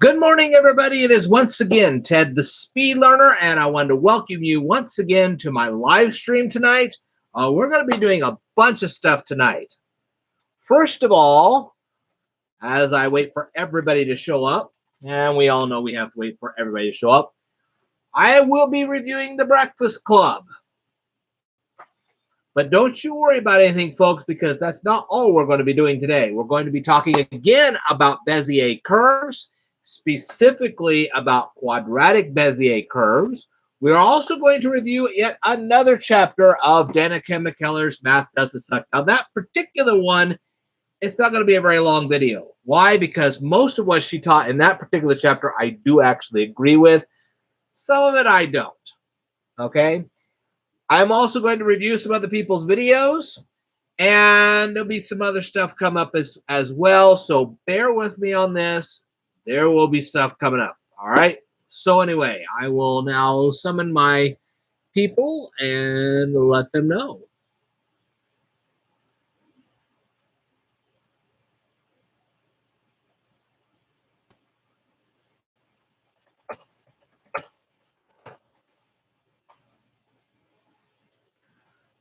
Good morning, everybody. It is once again Ted the Speed Learner, and I wanted to welcome you once again to my live stream tonight. We're going to be doing a bunch of stuff tonight. First of all, as I wait for everybody to show up, and we all know we have to wait for everybody to show up, I will be reviewing The Breakfast Club. But don't you worry about anything, folks, because that's not all we're going to be doing today. We're going to be talking again about Bezier curves, specifically about quadratic Bezier curves. We're also going to review yet another chapter of Danica McKellar's Math Doesn't Suck. Now, that particular one, it's not going to be a very long video. Why? Because most of what she taught in that particular chapter, I do actually agree with. Some of it I don't. Okay? I'm also going to review some other people's videos, and there'll be some other stuff come up as well. So bear with me on this. There will be stuff coming up. All right. So anyway, I will now summon my people and let them know.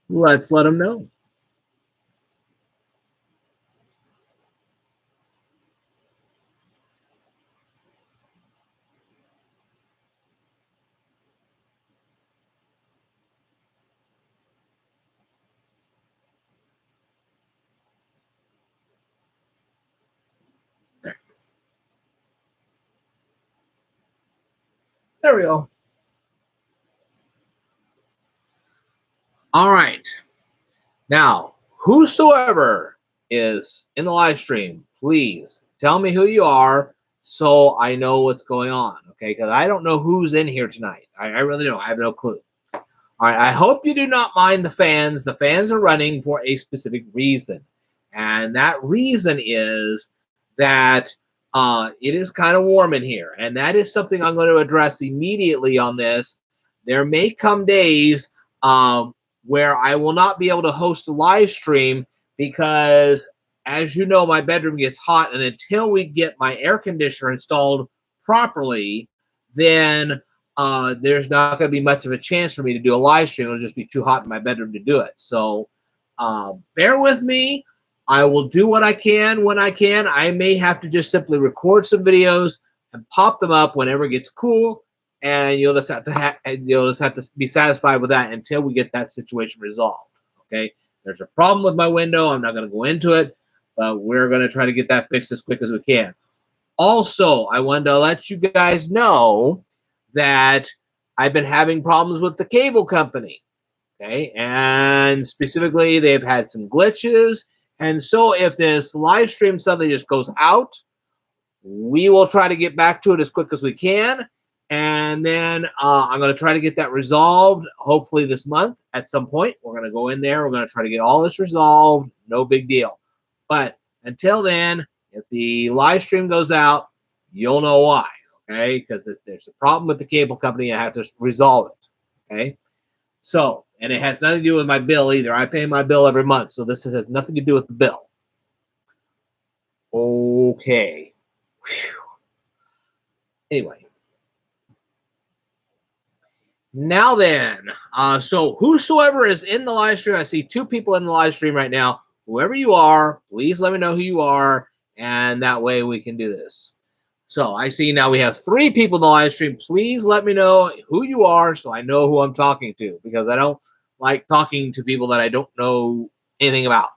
Let's let them know. There we go. All right. Now, whosoever is in the live stream, please tell me who you are so I know what's going on. Okay, because I don't know who's in here tonight. I really don't. I have no clue. All right, I hope you do not mind the fans. The fans are running for a specific reason. And that reason is that it is kind of warm in here. And that is something I'm going to address immediately on this. There may come days where I will not be able to host a live stream because, as you know, my bedroom gets hot. And until we get my air conditioner installed properly, then there's not going to be much of a chance for me to do a live stream. It'll just be too hot in my bedroom to do it. So bear with me. I will do what I can when I can. I may have to just simply record some videos and pop them up whenever it gets cool, and you'll just have to be satisfied with that until we get that situation resolved. Okay? There's a problem with my window. I'm not going to go into it, but we're going to try to get that fixed as quick as we can. Also, I wanted to let you guys know that I've been having problems with the cable company. Okay, and specifically, they've had some glitches. And so if this live stream suddenly just goes out, we will try to get back to it as quick as we can. And then I'm going to try to get that resolved, hopefully this month at some point. We're going to go in there. We're going to try to get all this resolved. No big deal. But until then, if the live stream goes out, you'll know why, okay? Because there's a problem with the cable company. I have to resolve it, okay? So, and it has nothing to do with my bill either. I pay my bill every month, so this has nothing to do with the bill. Okay. Whew. Anyway. Now then, so whosoever is in the live stream, I see two people in the live stream right now. Whoever you are, please let me know who you are, and that way we can do this. So I see now we have three people in the live stream. Please let me know who you are so I know who I'm talking to, because I don't like talking to people that I don't know anything about.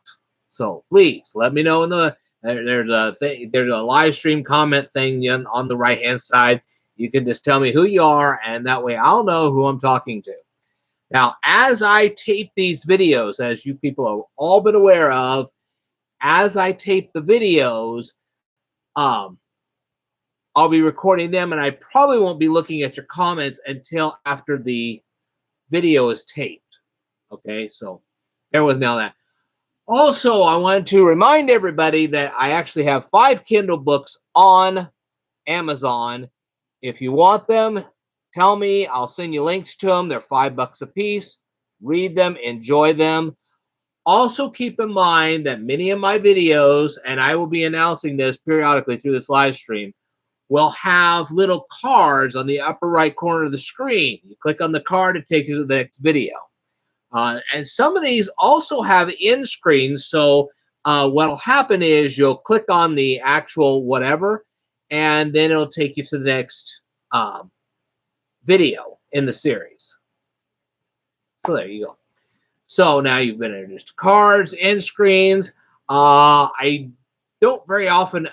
So please let me know in the there's a live stream comment thing on the right hand side. You can just tell me who you are, and that way I'll know who I'm talking to. Now, as I tape these videos, as you people have all been aware of, as I tape the videos, I'll be recording them, and I probably won't be looking at your comments until after the video is taped. Okay, so bear with me on that. Also, I wanted to remind everybody that I actually have 5 Kindle books on Amazon. If you want them, tell me. I'll send you links to them. They're $5 a piece. Read them, enjoy them. Also, keep in mind that many of my videos, and I will be announcing this periodically through this live stream, will have little cards on the upper right corner of the screen. You click on the card to take you to the next video. And some of these also have end screens. So what'll happen is you'll click on the actual whatever, and then it'll take you to the next video in the series. So there you go. So now you've been introduced to cards, end screens. I don't very often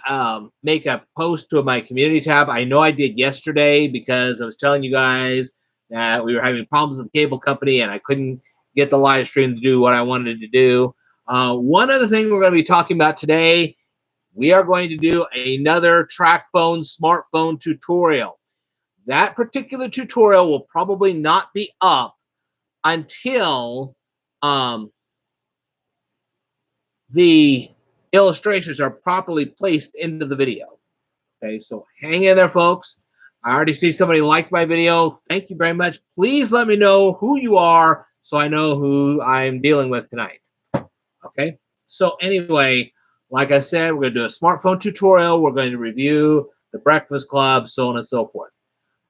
make a post to my community tab. I know I did yesterday because I was telling you guys that we were having problems with the cable company and I couldn't get the live stream to do what I wanted to do. One other thing we're going to be talking about today, we are going to do another TrackPhone smartphone tutorial. That particular tutorial will probably not be up until the illustrations are properly placed into the video. Okay, so hang in there, folks. I already see somebody liked my video. Thank you very much. Please let me know who you are so I know who I'm dealing with tonight. Okay, so anyway, like I said, we're going to do a smartphone tutorial. We're going to review the Breakfast Club, so on and so forth.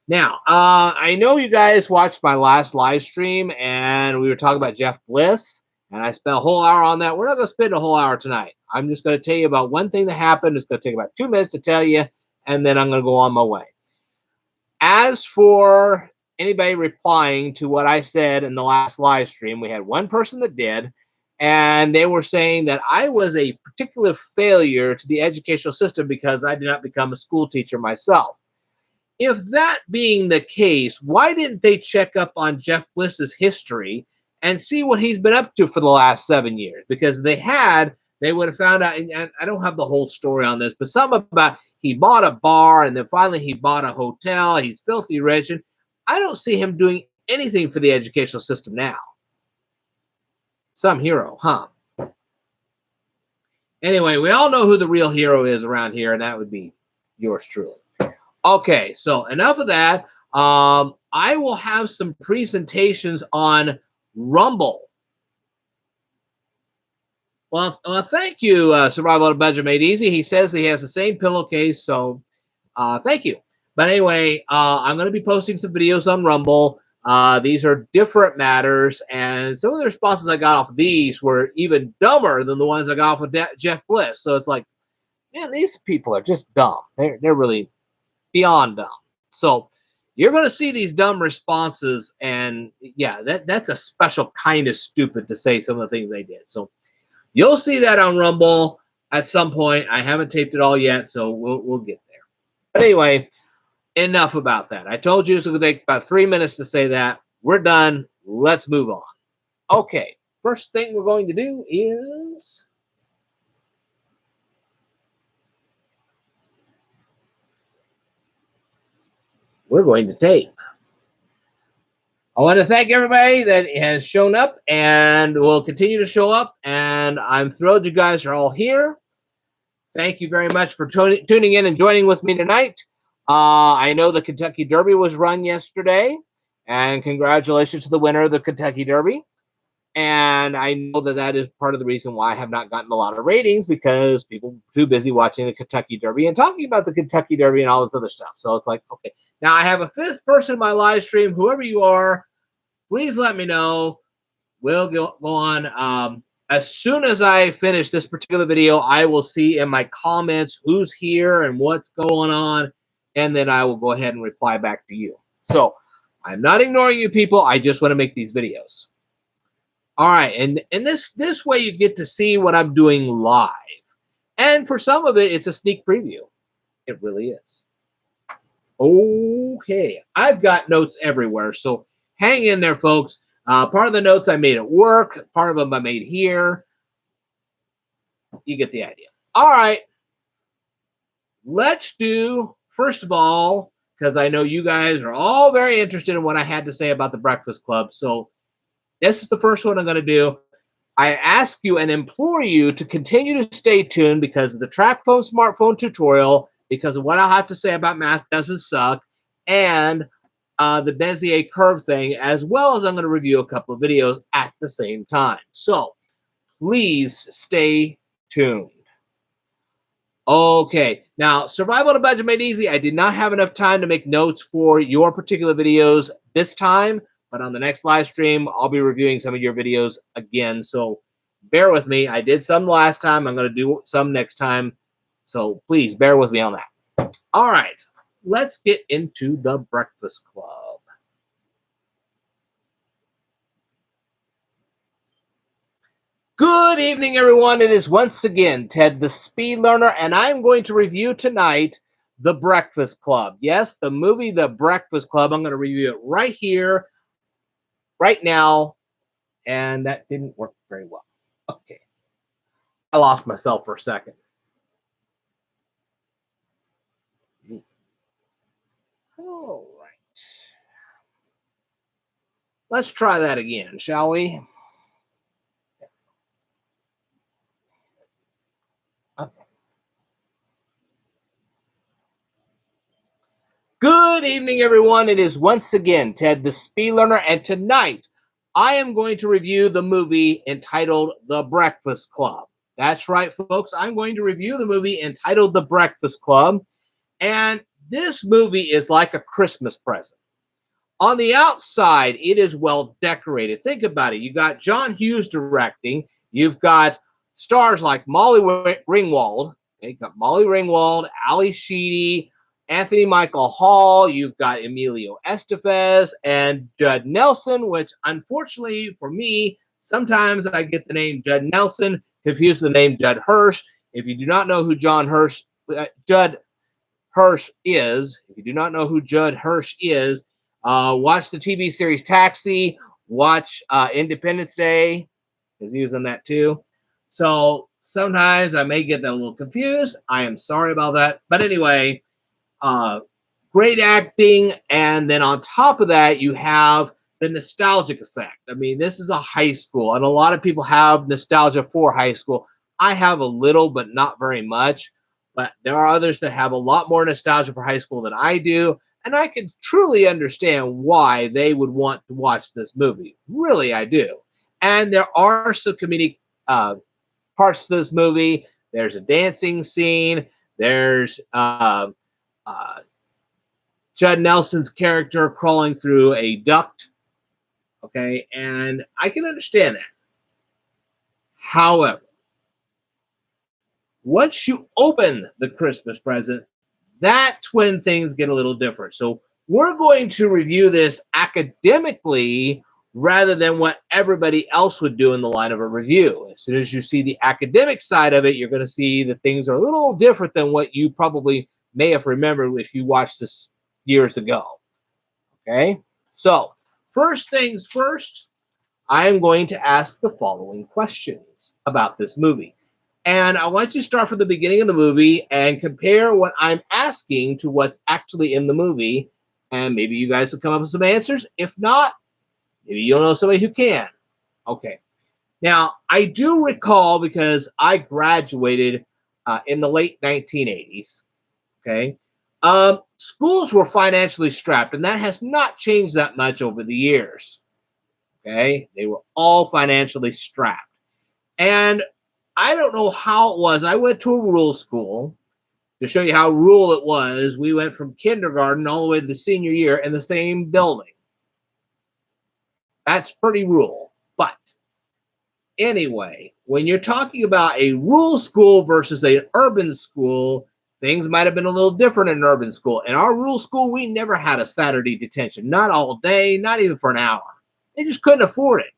Now, I know you guys watched my last live stream, and we were talking about Jeff Bliss, and I spent a whole hour on that. We're not going to spend a whole hour tonight. I'm just going to tell you about one thing that happened. It's going to take about 2 minutes to tell you, and then I'm going to go on my way. As for anybody replying to what I said in the last live stream, we had one person that did, and they were saying that I was a particular failure to the educational system because I did not become a school teacher myself. If that being the case, why didn't they check up on Jeff Bliss's history and see what he's been up to for the last 7 years? Because if they had, they would have found out, and I don't have the whole story on this, but something about he bought a bar and then finally he bought a hotel. He's filthy rich. And I don't see him doing anything for the educational system now. Some hero, huh? Anyway, we all know who the real hero is around here, and that would be yours truly. Okay, so enough of that. I will have some presentations on Rumble. Well, thank you, Survival on a Budget Made Easy. He says he has the same pillowcase, so thank you. But anyway, I'm going to be posting some videos on Rumble. These are different matters, and some of the responses I got off of these were even dumber than the ones I got off of Jeff Bliss. So it's like, man, these people are just dumb. They're really beyond dumb. So you're going to see these dumb responses, and yeah, that's a special kind of stupid to say some of the things they did. So you'll see that on Rumble at some point. I haven't taped it all yet, so we'll get there. But anyway, enough about that. I told you it's going to take about 3 minutes to say that. We're done. Let's move on. Okay, first thing we're going to do is we're going to tape. I want to thank everybody that has shown up and will continue to show up, and I'm thrilled you guys are all here. Thank you very much for tuning in and joining with me tonight. I know the Kentucky Derby was run yesterday, and congratulations to the winner of the Kentucky Derby. And I know that is part of the reason why I have not gotten a lot of ratings, because people are too busy watching the Kentucky Derby and talking about the Kentucky Derby and all this other stuff. So it's like, okay. Now I have a fifth person in my live stream. Whoever you are, please let me know. We'll go on. As soon as I finish this particular video, I will see in my comments who's here and what's going on, and then I will go ahead and reply back to you. So I'm not ignoring you people. I just want to make these videos. All right, and this way you get to see what I'm doing live. And for some of it, it's a sneak preview. It really is. Okay, I've got notes everywhere, so hang in there, folks. Part of the notes I made at work, part of them I made here. You get the idea. All right, let's do, first of all, because I know you guys are all very interested in what I had to say about the Breakfast Club, so this is the first one I'm going to do. I ask you and implore you to continue to stay tuned because of the TrackPhone smartphone tutorial, because of what I'll have to say about Math Doesn't Suck, and the Bezier curve thing, as well as I'm going to review a couple of videos at the same time. So please stay tuned. Okay, now survival on a budget made easy. I did not have enough time to make notes for your particular videos this time, but on the next live stream, I'll be reviewing some of your videos again. So bear with me. I did some last time. I'm going to do some next time. So please bear with me on that. All right, let's get into the Breakfast Club. Good evening, everyone. It is once again Ted the Speed Learner, and I'm going to review tonight The Breakfast Club. Yes, the movie The Breakfast Club. I'm going to review it right here, right now, and that didn't work very well. Okay, I lost myself for a second. All right, let's try that again, shall we? Okay. Good evening, everyone. It is once again Ted the Speed Learner, and tonight I am going to review the movie entitled The Breakfast Club. That's right, folks. I'm going to review the movie entitled The Breakfast Club, and this movie is like a Christmas present. On the outside, it is well decorated. Think about it. You got John Hughes directing. You've got stars like Molly Ringwald. Okay, you got Molly Ringwald, Ali Sheedy, Anthony Michael Hall. You've got Emilio Estevez and Judd Nelson, which unfortunately for me, sometimes I get the name Judd Nelson confused with the name Judd Hirsch. If you do not know who Judd Hirsch is, if you do not know who Judd Hirsch is, watch the TV series Taxi, watch Independence Day, because he was in that too. So sometimes I may get that a little confused. I am sorry about that. But anyway, uh, great acting. And then on top of that, you have the nostalgic effect. I mean, this is a high school, and a lot of people have nostalgia for high school. I have a little, but not very much. But there are others that have a lot more nostalgia for high school than I do. And I can truly understand why they would want to watch this movie. Really, I do. And there are some comedic parts to this movie. There's a dancing scene. There's uh, Judd Nelson's character crawling through a duct. Okay, and I can understand that. However, once you open the Christmas present, that's when things get a little different. So we're going to review this academically rather than what everybody else would do in the line of a review. As soon as you see the academic side of it, you're going to see that things are a little different than what you probably may have remembered if you watched this years ago. Okay, so first things first, I am going to ask the following questions about this movie. And I want you to start from the beginning of the movie and compare what I'm asking to what's actually in the movie. And maybe you guys will come up with some answers. If not, maybe you'll know somebody who can. Okay. Now, I do recall because I graduated in the late 1980s. Okay. Schools were financially strapped, and that has not changed that much over the years. Okay. They were all financially strapped. And I don't know how it was. I went to a rural school to show you how rural it was. We went from kindergarten all the way to the senior year in the same building. That's pretty rural. But anyway, when you're talking about a rural school versus an urban school, things might have been a little different in an urban school. In our rural school, we never had a Saturday detention, not all day, not even for an hour. They just couldn't afford it.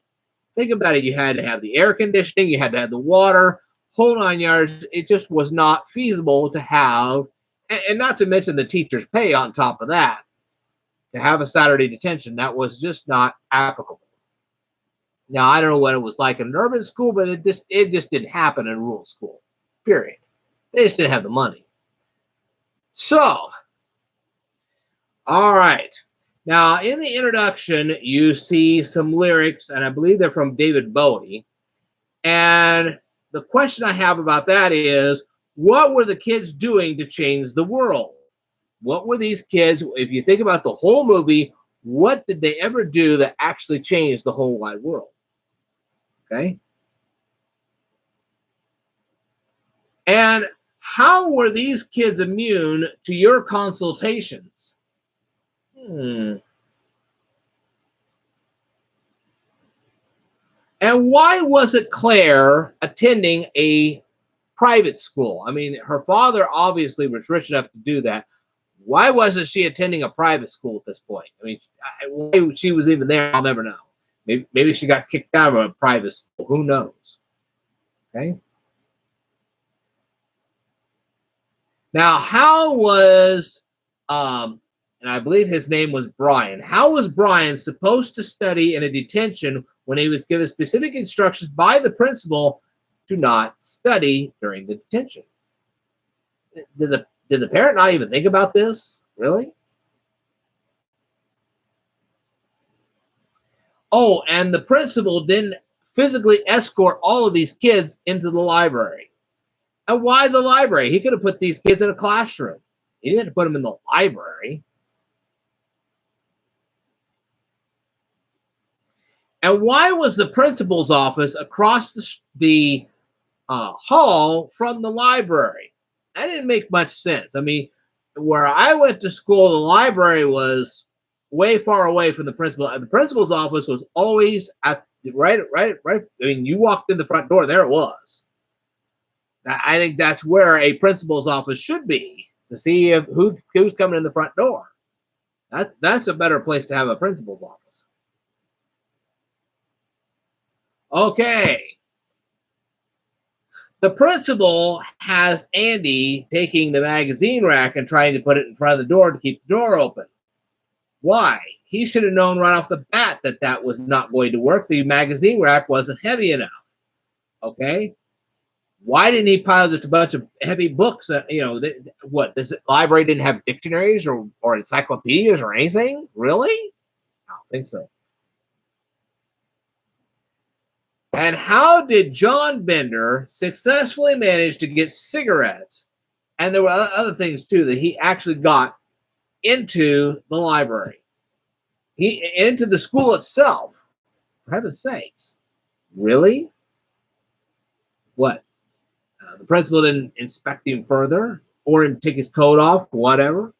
Think about it. You had to have the air conditioning, you had to have the water, whole 9 yards. It just was not feasible to have, and not to mention the teacher's pay on top of that, to have a Saturday detention. That was just not applicable. Now, I don't know what it was like in an urban school, but it just didn't happen in a rural school, period. They just didn't have the money. So, all right. Now, in the introduction, you see some lyrics, and I believe they're from David Bowie. And the question I have about that is, what were the kids doing to change the world? What were these kids, if you think about the whole movie, what did they ever do that actually changed the whole wide world? Okay. And How were these kids immune to your consultations? Hmm. And why wasn't Claire attending a private school? I mean, her father obviously was rich enough to do that. Why wasn't she attending a private school at this point? I mean, why she was even there, I'll never know. Maybe she got kicked out of a private school. Who knows? Okay. Now, how was, and I believe his name was Brian, how was Brian supposed to study in a detention when he was given specific instructions by the principal to not study during the detention? Did the parent not even think about this? Really? Oh, and the principal didn't physically escort all of these kids into the library. And why the library? He could have put these kids in a classroom. He didn't put them in the library. And why was the principal's office across the hall from the library? That didn't make much sense. I mean, where I went to school, the library was way far away from the principal. And the principal's office was always at right. I mean, you walked in the front door, there it was. I think that's where a principal's office should be to see if who's coming in the front door. That's a better place to have a principal's office. Okay. The principal has Andy taking the magazine rack and trying to put it in front of the door to keep the door open. Why? He should have known right off the bat that that was not going to work. The magazine rack wasn't heavy enough. Okay. Why didn't he pile just a bunch of heavy books? What this library didn't have dictionaries or encyclopedias or anything? Really? I don't think so. And how did John Bender successfully manage to get cigarettes? And there were other things too that he actually got into the library, he into the school itself. For heaven's sakes, really? What? The principal didn't inspect him further or him take his coat off, whatever.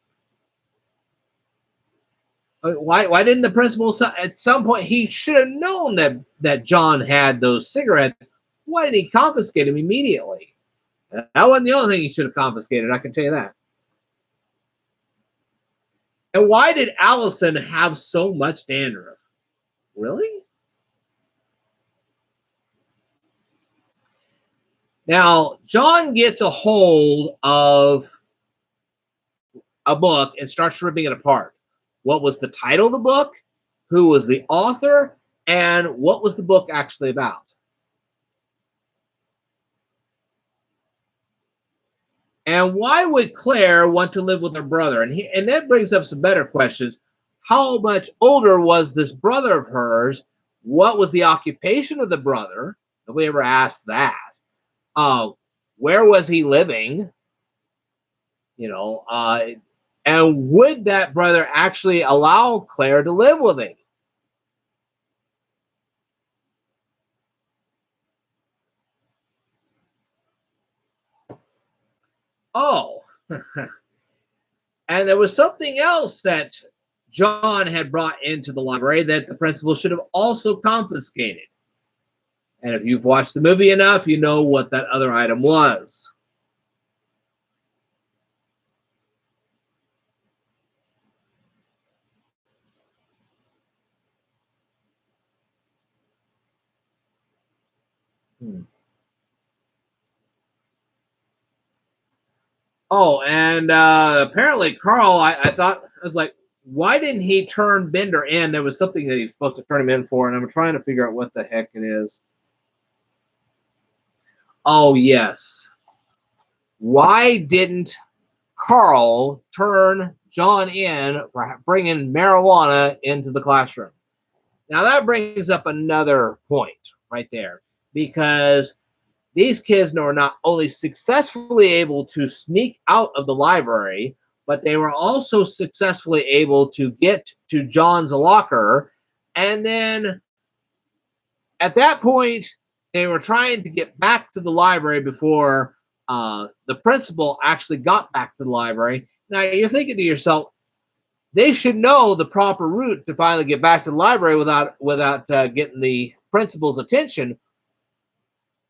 Why didn't the principal at some point? He should have known that John had those cigarettes. Why didn't he confiscate them immediately? That wasn't the only thing he should have confiscated, I can tell you that. And why did Allison have so much dandruff? Really? Now, John gets a hold of a book and starts ripping it apart. What was the title of the book? Who was the author? And what was the book actually about? And why would Claire want to live with her brother? And that brings up some better questions. How much older was this brother of hers? What was the occupation of the brother? Nobody ever asked that. Uh, where was he living? You know, and would that brother actually allow Claire to live with him? Oh, and there was something else that John had brought into the library that the principal should have also confiscated. And if you've watched the movie enough, you know what that other item was. Hmm. Oh, and apparently Carl, I thought, I was like, why didn't he turn Bender in? There was something that he was supposed to turn him in for, and I'm trying to figure out what the heck it is. Oh, yes. Why didn't Carl turn John in for bringing marijuana into the classroom? Now, that brings up another point right there, because these kids were not only successfully able to sneak out of the library, but they were also successfully able to get to John's locker. And then at that point, they were trying to get back to the library before the principal actually got back to the library. Now you're thinking to yourself, they should know the proper route to finally get back to the library without getting the principal's attention.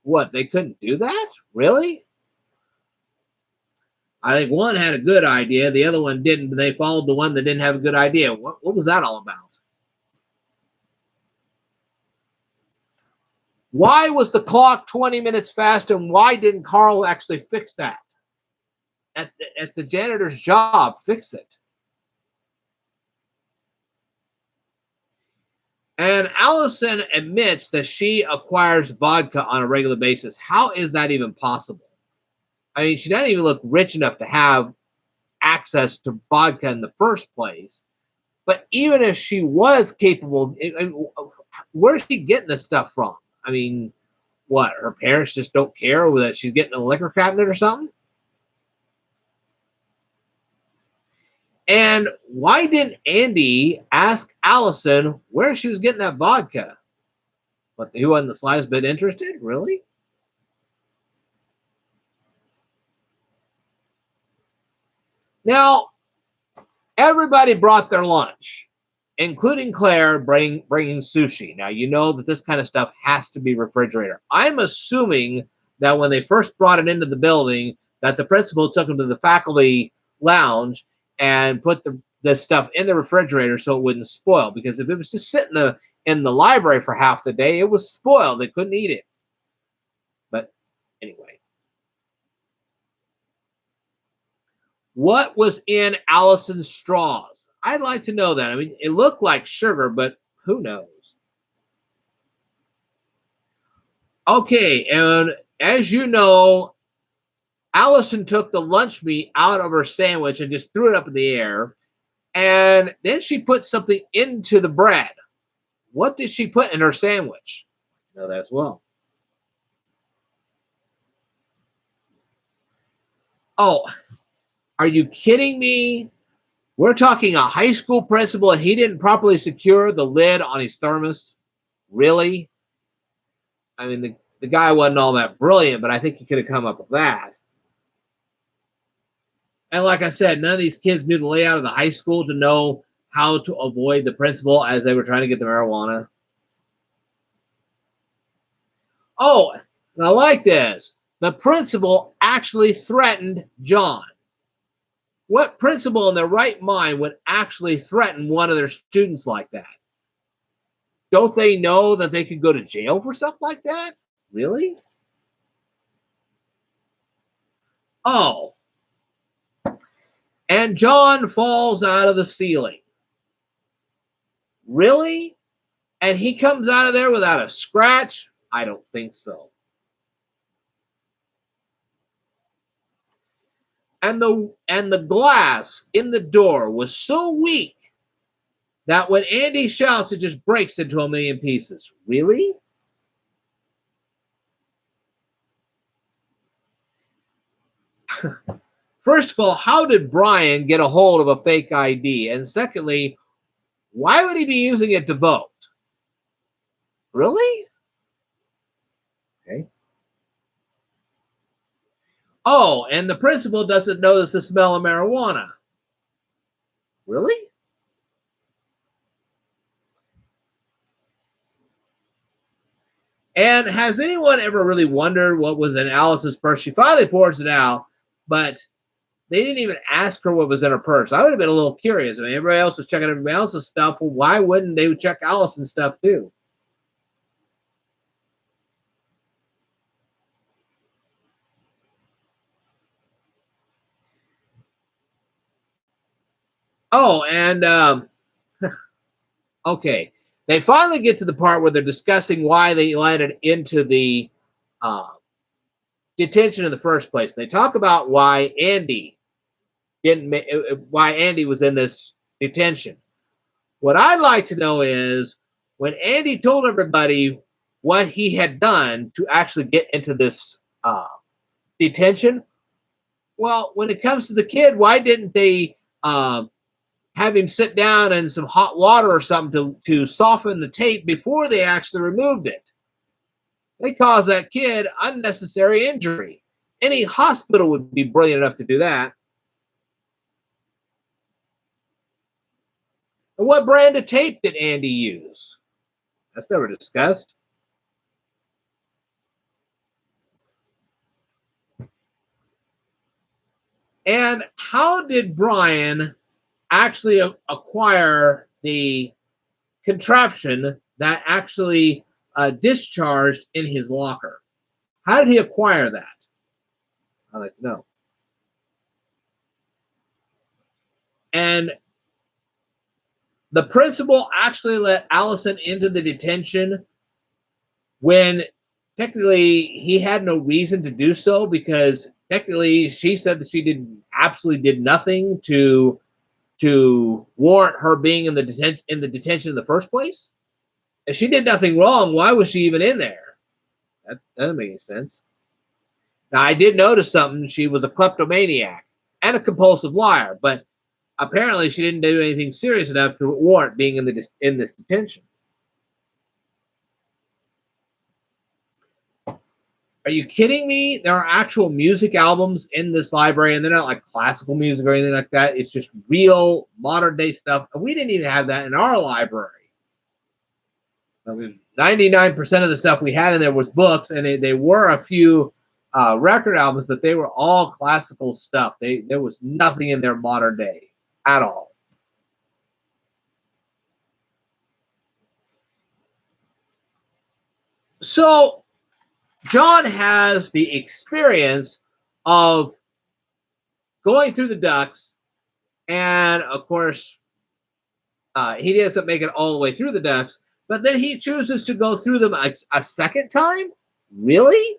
What, they couldn't do that? Really? I think one had a good idea, the other one didn't, but they followed the one that didn't have a good idea. What was that all about? Why was the clock 20 minutes fast, and why didn't Carl actually fix that? It's the janitor's job. Fix it. And Allison admits that she acquires vodka on a regular basis. How is that even possible? I mean, she doesn't even look rich enough to have access to vodka in the first place. But even if she was capable, where's she getting this stuff from? I mean, what? Her parents just don't care that she's getting a liquor cabinet or something? And why didn't Andy ask Allison where she was getting that vodka? But he wasn't the slightest bit interested, really? Now, everybody brought their lunch, including Claire bringing sushi. Now, you know that this kind of stuff has to be refrigerated. I'm assuming that when they first brought it into the building, that the principal took them to the faculty lounge and put the stuff in the refrigerator so it wouldn't spoil. Because if it was just sitting in the library for half the day, it was spoiled. They couldn't eat it. But anyway. What was in Allison's straws? I'd like to know that. I mean, it looked like sugar, but who knows? Okay, and as you know, Allison took the lunch meat out of her sandwich and just threw it up in the air. And then she put something into the bread. What did she put in her sandwich? I know that as well. Oh, are you kidding me? We're talking a high school principal and he didn't properly secure the lid on his thermos? Really? I mean, the guy wasn't all that brilliant, but I think he could have come up with that. And like I said, none of these kids knew the layout of the high school to know how to avoid the principal as they were trying to get the marijuana. Oh, and I like this. The principal actually threatened John. What principal in their right mind would actually threaten one of their students like that? Don't they know that they could go to jail for stuff like that? Really? Oh, and John falls out of the ceiling. Really? And he comes out of there without a scratch? I don't think so. And the glass in the door was so weak that when Andy shouts, it just breaks into a million pieces. Really? First of all, how did Brian get a hold of a fake ID? And secondly, why would he be using it to vote? Really? Okay. Oh, and the principal doesn't notice the smell of marijuana. Really? And has anyone ever really wondered what was in Alice's purse? She finally pours it out, but they didn't even ask her what was in her purse. I would have been a little curious. I mean, everybody else was checking everybody else's stuff. Well, why wouldn't they check Allison's stuff too? Oh, and okay. They finally get to the part where they're discussing why they landed into the uh, detention in the first place. They talk about why Andy why Andy was in this detention. What I'd like to know is when Andy told everybody what he had done to actually get into this detention. Well, when it comes to the kid, why didn't they have him sit down in some hot water or something to soften the tape before they actually removed it? They caused that kid unnecessary injury. Any hospital would be brilliant enough to do that. And what brand of tape did Andy use? That's never discussed. And how did Brian actually acquire the contraption that actually discharged in his locker? How did he acquire that? I'd like to know. And the principal actually let Allison into the detention when technically he had no reason to do so, because technically she said that she did nothing to warrant her being in the detention in the first place. If she did nothing wrong, why was she even in there? That doesn't make any sense. Now, I did notice something. She was a kleptomaniac and a compulsive liar, but apparently she didn't do anything serious enough to warrant being in this detention. Are you kidding me? There are actual music albums in this library, and they're not like classical music or anything like that. It's just real modern day stuff. And we didn't even have that in our library. I mean, 99% of the stuff we had in there was books, and they were a few record albums, but they were all classical stuff. There was nothing in there modern day at all. So John has the experience of going through the ducts, and of course, he doesn't make it all the way through the ducts, but then he chooses to go through them a second time? Really?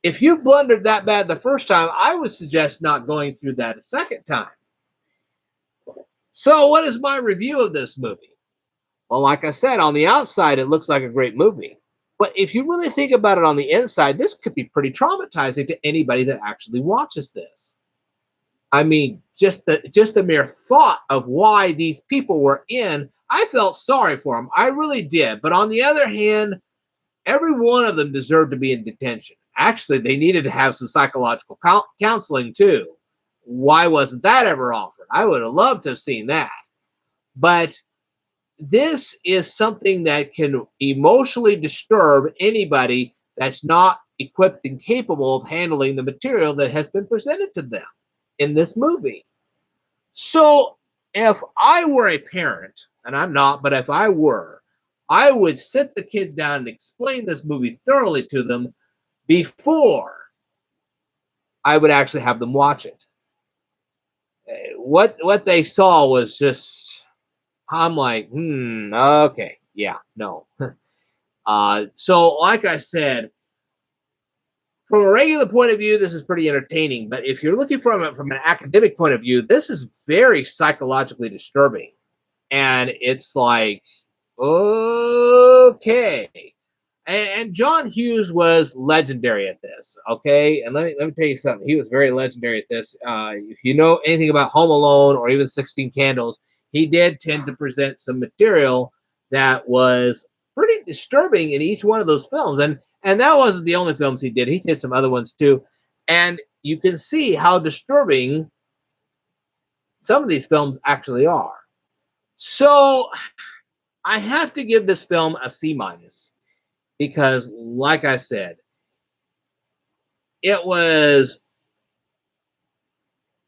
If you blundered that bad the first time, I would suggest not going through that a second time. So, what is my review of this movie? Well, like I said, on the outside, it looks like a great movie. But if you really think about it on the inside, this could be pretty traumatizing to anybody that actually watches this. I mean, just the mere thought of why these people were in, I felt sorry for them. I really did. But on the other hand, every one of them deserved to be in detention. Actually, they needed to have some psychological counseling too. Why wasn't that ever offered? I would have loved to have seen that. But this is something that can emotionally disturb anybody that's not equipped and capable of handling the material that has been presented to them in this movie. So if I were a parent, and I'm not, but if I were, I would sit the kids down and explain this movie thoroughly to them before I would actually have them watch it. What they saw was just, I'm like, okay, yeah, no. So like I said, from a regular point of view, this is pretty entertaining. But if you're looking from an academic point of view, this is very psychologically disturbing. And it's like, okay. And John Hughes was legendary at this, okay? And let me tell you something. He was very legendary at this. If you know anything about Home Alone or even 16 Candles, he did tend to present some material that was pretty disturbing in each one of those films. And that wasn't the only films he did. He did some other ones too. And you can see how disturbing some of these films actually are. So I have to give this film a C minus because, like I said, it was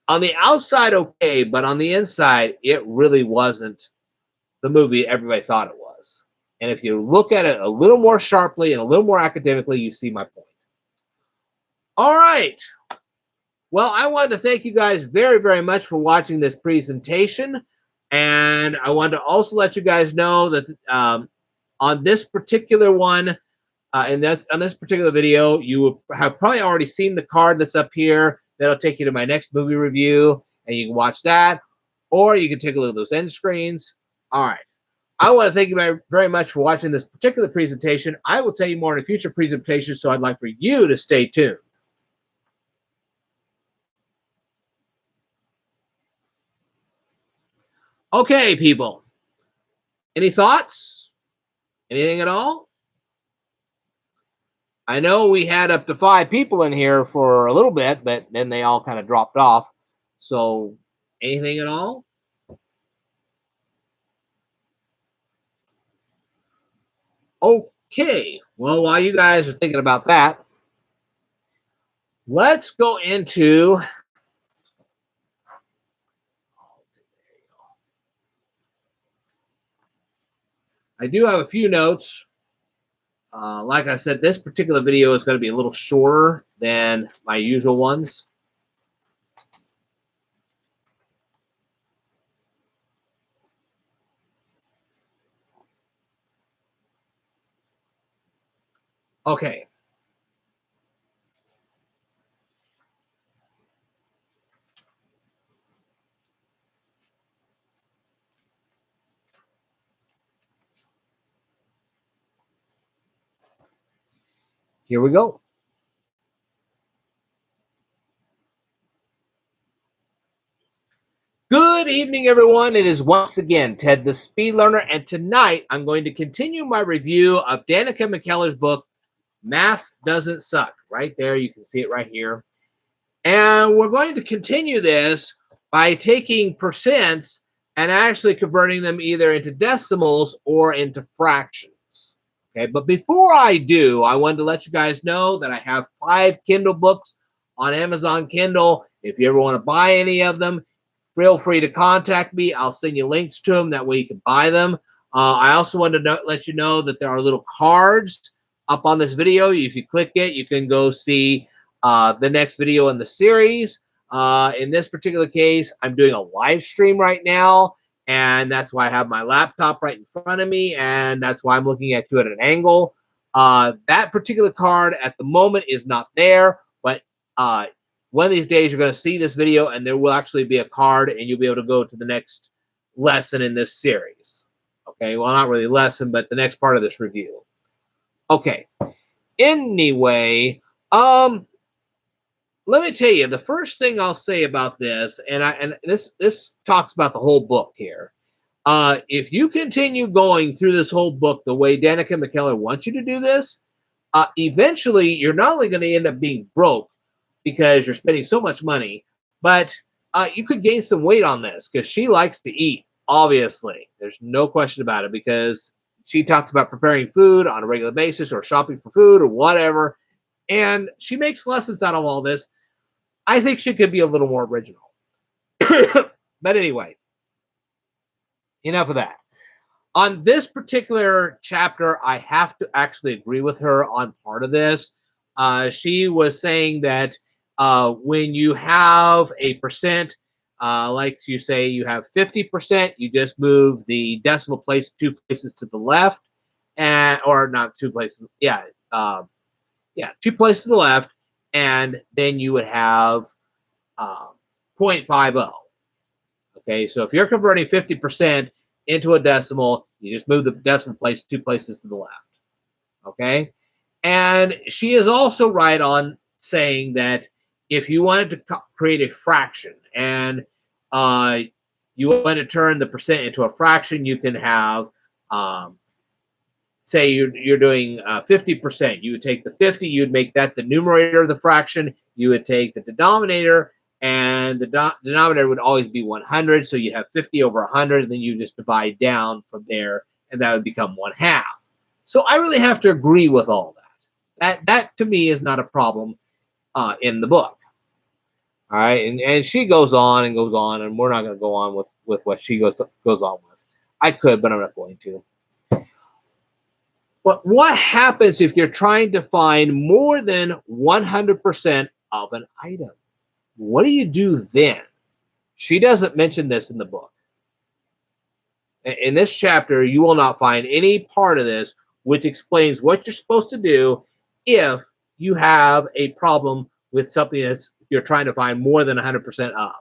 on the outside okay, but on the inside, it really wasn't the movie everybody thought it was. And if you look at it a little more sharply and a little more academically, you see my point. All right. Well, I wanted to thank you guys very, very much for watching this presentation. And I wanted to also let you guys know that on this particular one, and that's on this particular video, you have probably already seen the card that's up here. That'll take you to my next movie review, and you can watch that, or you can take a look at those end screens. All right. I want to thank you very, very much for watching this particular presentation. I will tell you more in a future presentation, so I'd like for you to stay tuned. Okay, people. Any thoughts? Anything at all? I know we had up to 5 people in here for a little bit, but then they all kind of dropped off. So, anything at all? Okay. Well, while you guys are thinking about that, let's go into. I do have a few notes. Like I said, this particular video is going to be a little shorter than my usual ones. Okay. Here we go. Good evening, everyone. It is once again Ted the Speed Learner, and tonight I'm going to continue my review of Danica McKellar's book, Math Doesn't Suck. Right there, you can see it right here. And we're going to continue this by taking percents and actually converting them either into decimals or into fractions. Okay, but before I do, I wanted to let you guys know that I have 5 Kindle books on Amazon Kindle. If you ever want to buy any of them, feel free to contact me. I'll send you links to them. That way you can buy them. I also wanted to let you know that there are little cards up on this video. If you click it, you can go see the next video in the series. In this particular case, I'm doing a live stream right now, and that's why I have my laptop right in front of me, and that's why I'm looking at you at an angle. That particular card at the moment is not there, but one of these days you're going to see this video, and there will actually be a card, and you'll be able to go to the next lesson in this series. Okay, well, not really lesson, but the next part of this review. Okay. Anyway, let me tell you, the first thing I'll say about this, and this talks about the whole book here. If you continue going through this whole book the way Danica McKellar wants you to do this, eventually you're not only going to end up being broke because you're spending so much money, but you could gain some weight on this because she likes to eat. Obviously, there's no question about it, because she talks about preparing food on a regular basis or shopping for food or whatever, and she makes lessons out of all this. I think she could be a little more original. But anyway, enough of that. On this particular chapter, I have to actually agree with her on part of this. She was saying that when you have a percent, like you say, you have 50%, you just move the decimal place 2 places to the left, and or not 2 places, 2 places to the left, and then you would have 0.50. Okay, so if you're converting 50% into a decimal, you just move the decimal place 2 places to the left. Okay, and she is also right on saying that if you wanted to create a fraction and you want to turn the percent into a fraction, you can have, say you're doing 50%. You would take the 50, you would make that the numerator of the fraction. You would take the denominator, and the denominator would always be 100. So you have 50 over 100, and then you just divide down from there, and that would become 1/2. So I really have to agree with all that. That to me is not a problem in the book. All right, and she goes on and goes on, and we're not going to go on with what she goes on with. I could, but I'm not going to. But what happens if you're trying to find more than 100% of an item? What do you do then? She doesn't mention this in the book. In this chapter, you will not find any part of this which explains what you're supposed to do if you have a problem with something that's you're trying to find more than 100% of.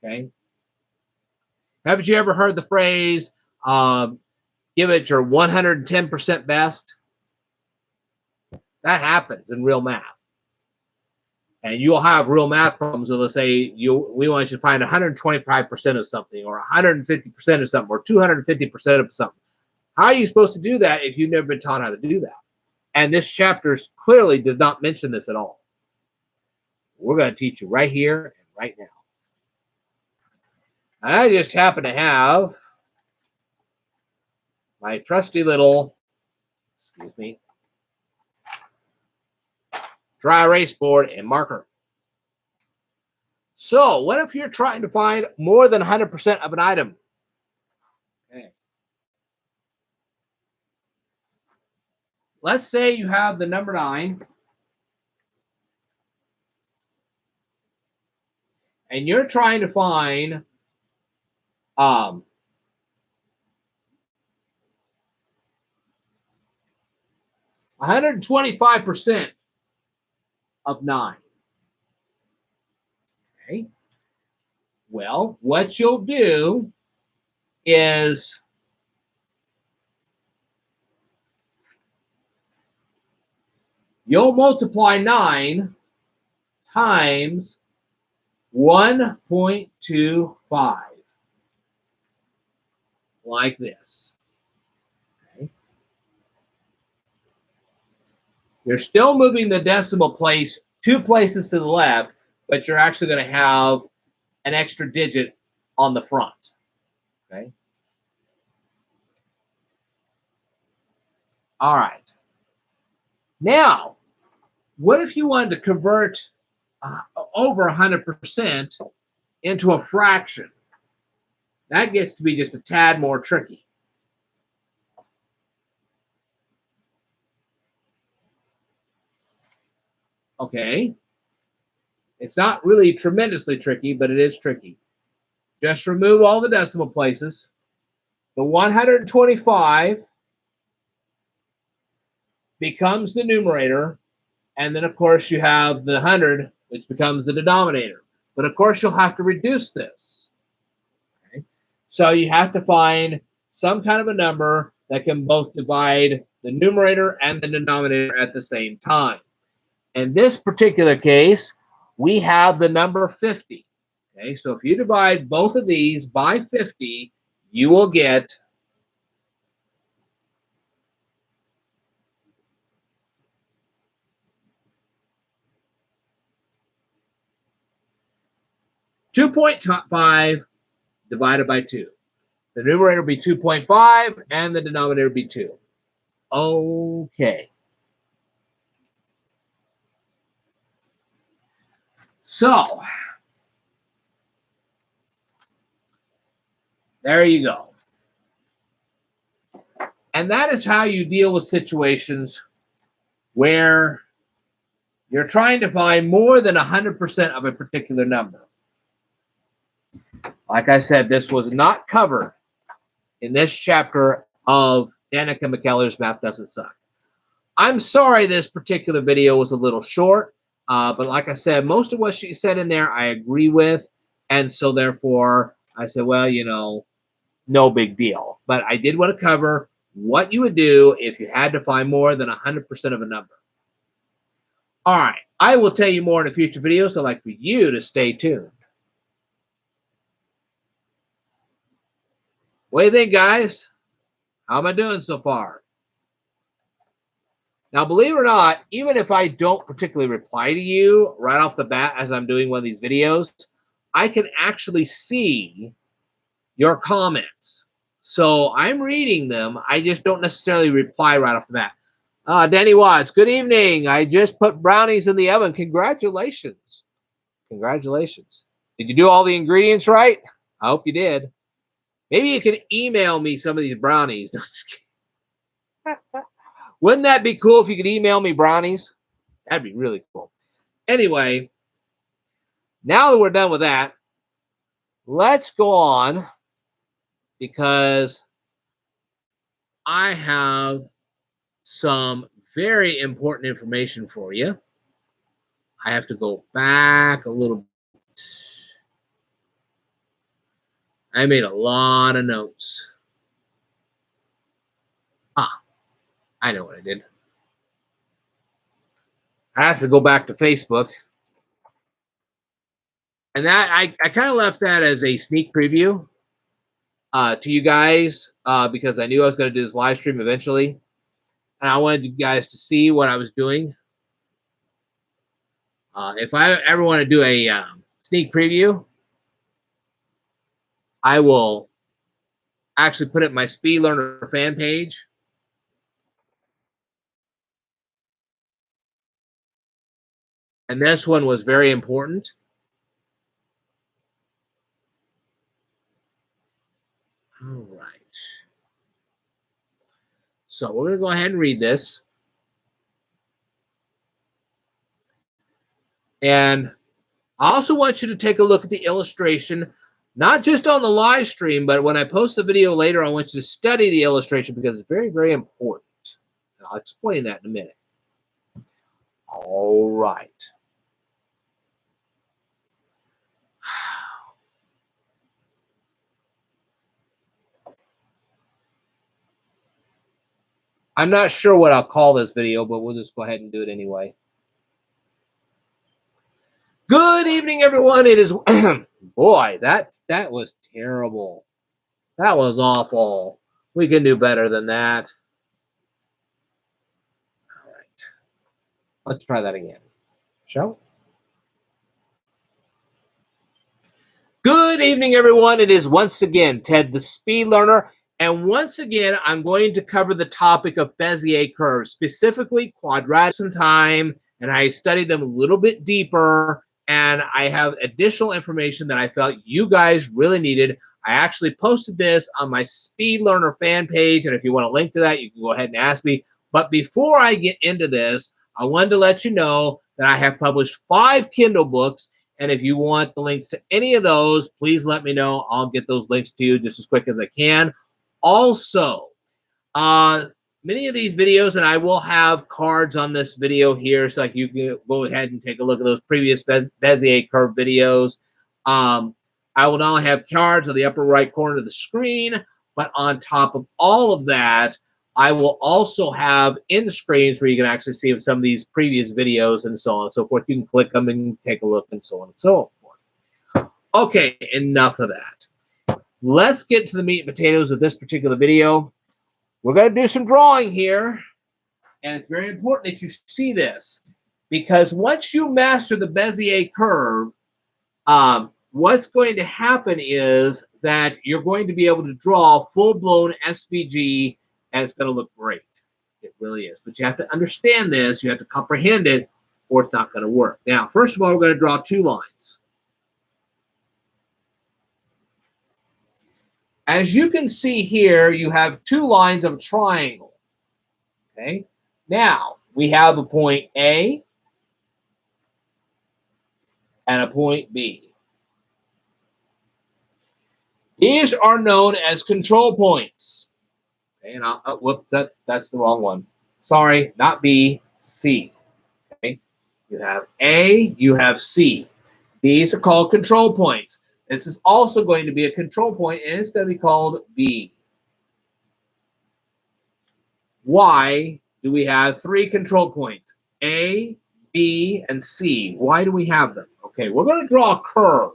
Okay. Haven't you ever heard the phrase, give it your 110% best? That happens in real math. And you'll have real math problems where they'll say we want you to find 125% of something, or 150% of something, or 250% of something. How are you supposed to do that if you've never been taught how to do that? And this chapter clearly does not mention this at all. We're going to teach you right here and right now. And I just happen to have my trusty little, excuse me, dry erase board and marker. So what if you're trying to find more than 100% of an item? Okay. Let's say you have the number 9. And you're trying to find 125% of 9. Okay. Well, what you'll do is you'll multiply 9 times 1.25 like this. Okay. You're still moving the decimal place 2 places to the left, but you're actually going to have an extra digit on the front. Okay. All right. Now, what if you wanted to convert over 100% into a fraction? That gets to be just a tad more tricky. Okay. It's not really tremendously tricky, but it is tricky. Just remove all the decimal places. The 125 becomes the numerator, and then, of course, you have the 100, which becomes the denominator. But, of course, you'll have to reduce this. Okay? So you have to find some kind of a number that can both divide the numerator and the denominator at the same time. In this particular case, we have the number 50. Okay, so if you divide both of these by 50, you will get 2.5 divided by 2. The numerator will be 2.5 and the denominator will be 2. Okay. So, there you go. And that is how you deal with situations where you're trying to find more than 100% of a particular number. Like I said, this was not covered in this chapter of Danica McKellar's Math Doesn't Suck. I'm sorry this particular video was a little short, but like I said, most of what she said in there I agree with, and so therefore I said, well, you know, no big deal. But I did want to cover what you would do if you had to find more than 100% of a number. All right, I will tell you more in a future video, so I'd like for you to stay tuned. What do you think, guys? How am I doing so far? Now, believe it or not, even if I don't particularly reply to you right off the bat as I'm doing one of these videos, I can actually see your comments. So I'm reading them. I just don't necessarily reply right off the bat. Danny Watts, good evening. I just put brownies in the oven. Congratulations. Congratulations. Did you do all the ingredients right? I hope you did. Maybe you can email me some of these brownies. Wouldn't that be cool if you could email me brownies? That'd be really cool. Anyway, now that we're done with that, let's go on because I have some very important information for you. I have to go back a little bit. I made a lot of notes. I know what I did. I have to go back to Facebook. And that I kind of left that as a sneak preview to you guys because I knew I was going to do this live stream eventually. and I wanted you guys to see what I was doing. If I ever want to do a sneak preview, I will actually put it in my Speed Learner fan page. And this one was very important. All right. So we're going to go ahead and read this. And I also want you to take a look at the illustration, not just on the live stream, but when I post the video later, I want you to study the illustration because it's very, very important. And I'll explain that in a minute. All right. I'm not sure what I'll call this video, but we'll just go ahead and do it anyway. Good evening, everyone. It is boy, that was terrible. That was awful. We can do better than that. All right. Let's try that again. Shall we? Good evening, everyone. It is once again Ted the Speed Learner. And once again, I'm going to cover the topic of Bezier curves, specifically quadratics in time. And I studied them a little bit deeper. And I have additional information that I felt you guys really needed. I actually posted this on my Speed Learner fan page. And if you want a link to that, you can go ahead and ask me. But before I get into this, I wanted to let you know that I have published 5 Kindle books. And if you want the links to any of those, please let me know. I'll get those links to you just as quick as I can. Also, many of these videos, and I will have cards on this video here, so you can go ahead and take a look at those previous Bezier curve videos. I will not only have cards on the upper right corner of the screen, but on top of all of that, I will also have end screens where you can actually see some of these previous videos and so on and so forth. You can click them and take a look and so on and so forth. Okay, enough of that. Let's get to the meat and potatoes of this particular video. We're going to do some drawing here, and it's very important that you see this because once you master the Bezier curve, what's going to happen is that you're going to be able to draw full-blown SVG, and it's going to look great. It really is. But you have to understand this. You have to comprehend it, or it's not going to work. Now, first of all, we're going to draw 2 lines. As you can see here, you have 2 lines of a triangle. Okay. Now, we have a point A and a point B. These are known as control points. Okay, and whoops, that's the wrong one. Sorry, not B, C. Okay, you have A, you have C. These are called control points. This is also going to be a control point, and it's going to be called B. Why do we have 3 control points? A, B, and C. Why do we have them? Okay, we're going to draw a curve.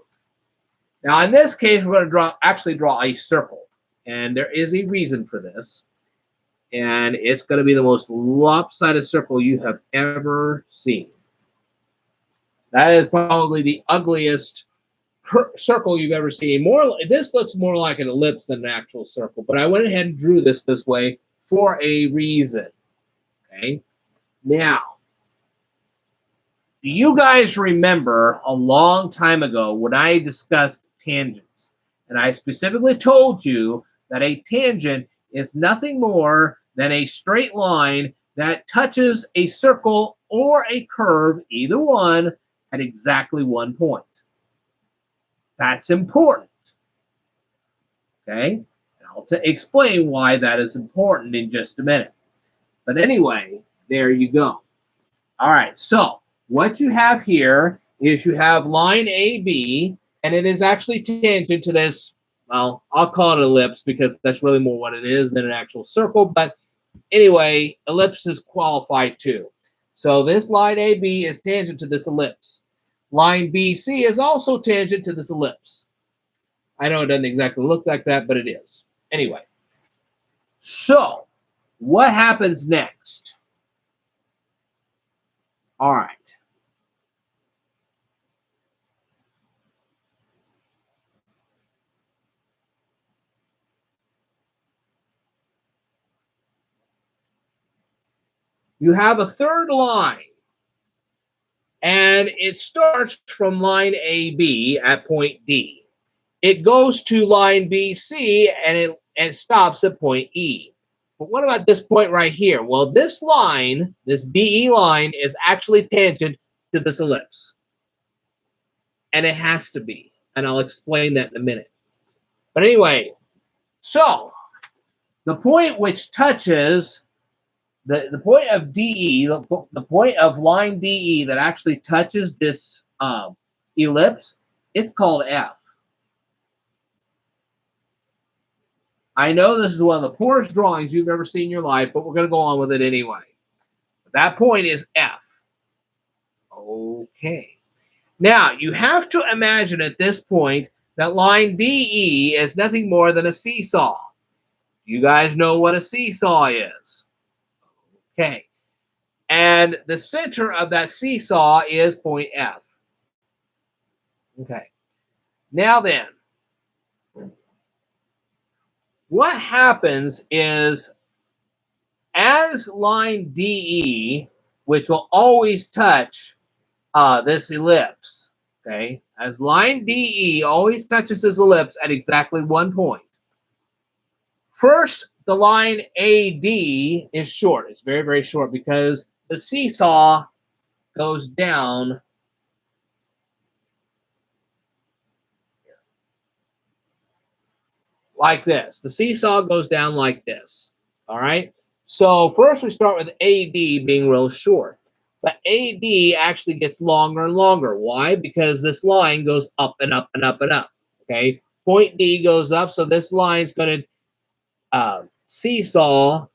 Now, in this case, we're going to actually draw a circle. And there is a reason for this. And it's going to be the most lopsided circle you have ever seen. That is probably the ugliest circle you've ever seen. This looks more like an ellipse than an actual circle. But I went ahead and drew this way for a reason. Okay. Now, do you guys remember a long time ago when I discussed tangents? And I specifically told you that a tangent is nothing more than a straight line that touches a circle or a curve, either one, at exactly 1 point. That's important. Okay? And I'll explain why that is important in just a minute. But anyway, there you go. All right, so what you have here is you have line AB, and it is actually tangent to this. Well, I'll call it an ellipse because that's really more what it is than an actual circle. But anyway, ellipses qualify too. So this line AB is tangent to this ellipse. Line BC is also tangent to this ellipse. I know it doesn't exactly look like that, but it is. Anyway, so What happens next? All right. You have a third line, and it starts from line AB at point D. It goes to line BC, and it stops at point E. But what about this point right here? Well, this line, this DE line, is actually tangent to this ellipse. And it has to be. And I'll explain that in a minute. But anyway, so the point which touches the point of DE, the point of line DE that actually touches this ellipse, it's called F. I know this is one of the poorest drawings you've ever seen in your life, but we're going to go on with it anyway. That point is F. Okay. Now, you have to imagine at this point that line DE is nothing more than a seesaw. You guys know what a seesaw is. Okay. And the center of that seesaw is point F. Okay. Now then, what happens is as line DE, which will always touch this ellipse, okay, as line DE always touches this ellipse at exactly one point. First, the line AD is short. It's very, very short because the seesaw goes down like this. The seesaw goes down like this. All right. So first we start with AD being real short. But AD actually gets longer and longer. Why? Because this line goes up and up and up and up. Okay. Point D goes up. So this line's going to seesaw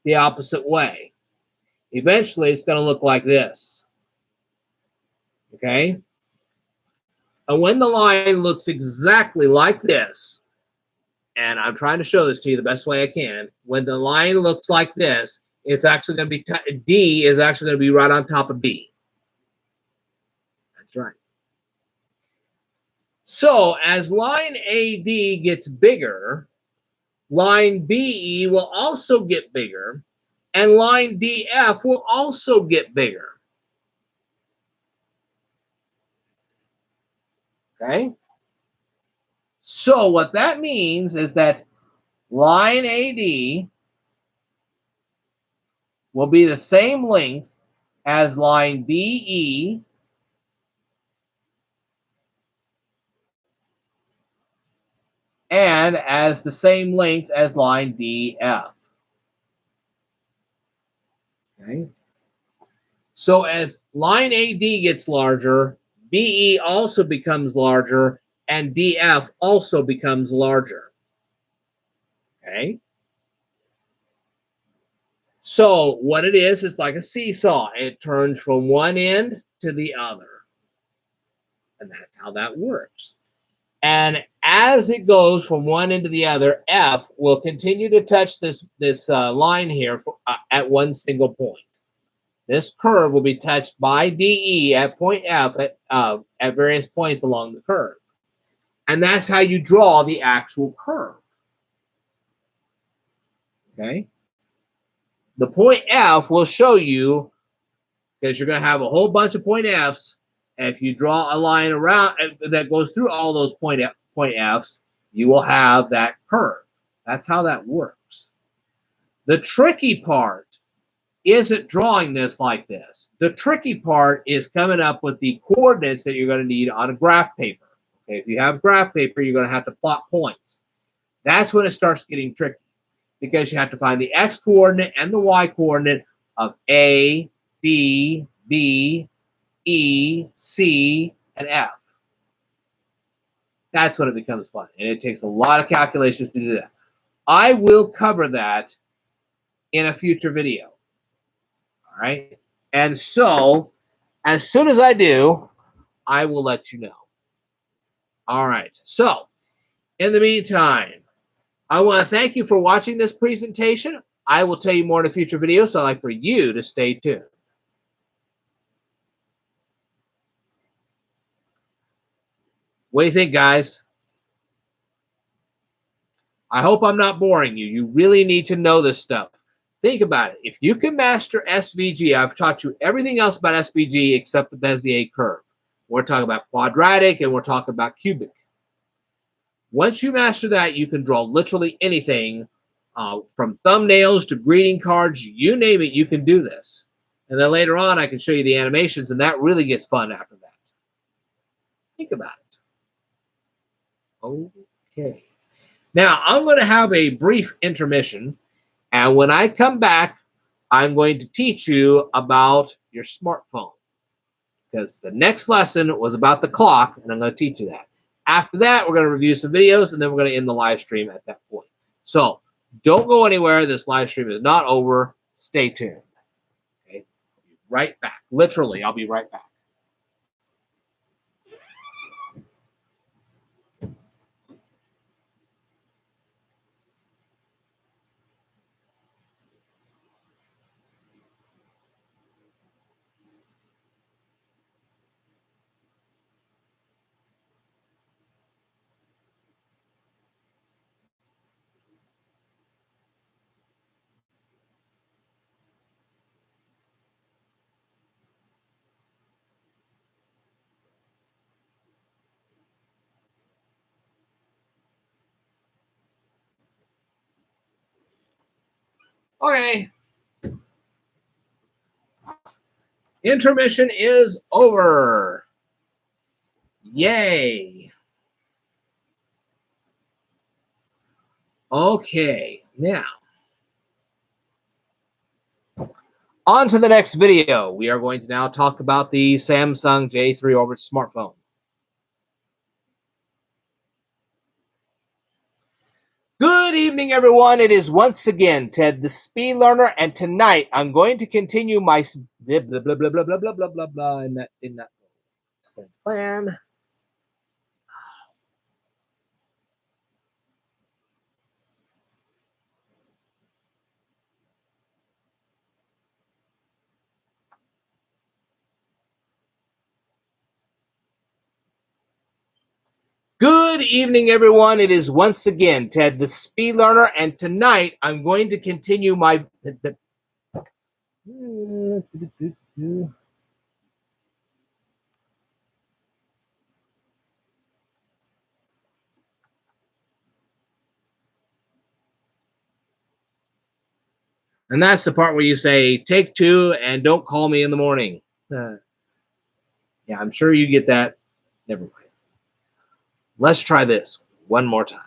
the opposite way. Eventually, it's going to look like this. Okay. And when the line looks exactly like this, and I'm trying to show this to you the best way I can, when the line looks like this, it's actually going to be, D is actually going to be right on top of B. That's right. So as line AD gets bigger, line BE will also get bigger, and line DF will also get bigger. Okay? So what that means is that line AD will be the same length as line BE and as the same length as line DF. Okay. So as line AD gets larger, BE also becomes larger, and DF also becomes larger. Okay. So what it is like a seesaw. It turns from one end to the other. And that's how that works. And as it goes from one end to the other, F will continue to touch this line here at one single point. This curve will be touched by DE at point F at various points along the curve. And that's how you draw the actual curve. Okay? The point F will show you, because you're going to have a whole bunch of point Fs. If you draw a line around that goes through all those point Fs, you will have that curve. That's how that works. The tricky part isn't drawing this like this. The tricky part is coming up with the coordinates that you're going to need on a graph paper. Okay, if you have graph paper, you're going to have to plot points. That's when it starts getting tricky, because you have to find the x coordinate and the y coordinate of A, D, B, E, C, and F. That's when it becomes fun, and it takes a lot of calculations to do that. I will cover that in a future video. All right. And so as soon as I do, I will let you know. All right. So in the meantime, I want to thank you for watching this presentation. I will tell you more in a future video, so I'd like for you to stay tuned. What do you think, guys? I hope I'm not boring you. You really need to know this stuff. Think about it. If you can master SVG, I've taught you everything else about SVG except the Bezier curve. We're talking about quadratic and we're talking about cubic. Once you master that, you can draw literally anything from thumbnails to greeting cards, you name it, you can do this. And then later on, I can show you the animations, and that really gets fun after that. Think about it. Okay. Now, I'm going to have a brief intermission, and when I come back, I'm going to teach you about your smartphone, because the next lesson was about the clock, and I'm going to teach you that. After that, we're going to review some videos, and then we're going to end the live stream at that point. So don't go anywhere. This live stream is not over. Stay tuned. Okay? I'll be right back. Literally, I'll be right back. Okay. Intermission is over. Yay. Okay. Now, on to the next video. We are going to now talk about the Samsung J3 Orbit smartphone. Good evening, everyone. It is once again Ted, the Speed Learner, and tonight I'm going to continue my blah blah blah blah blah blah blah blah blah blah in that plan. Good evening, everyone. It is once again Ted, the Speed Learner, and tonight I'm going to continue my and that's the part where you say, take two and don't call me in the morning. Yeah, I'm sure you get that. Never mind. Let's try this one more time.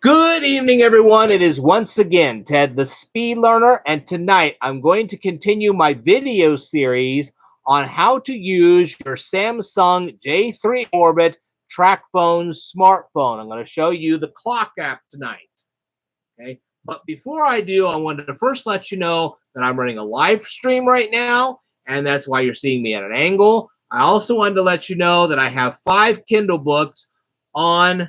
Good evening, everyone. It is once again Ted, the Speed Learner, and tonight I'm going to continue my video series on how to use your Samsung J3 Orbit TrackPhone smartphone. I'm going to show you the clock app tonight. Okay, but before I do, I wanted to first let you know that I'm running a live stream right now, and that's why you're seeing me at an angle. I also wanted to let you know that I have 5 Kindle books on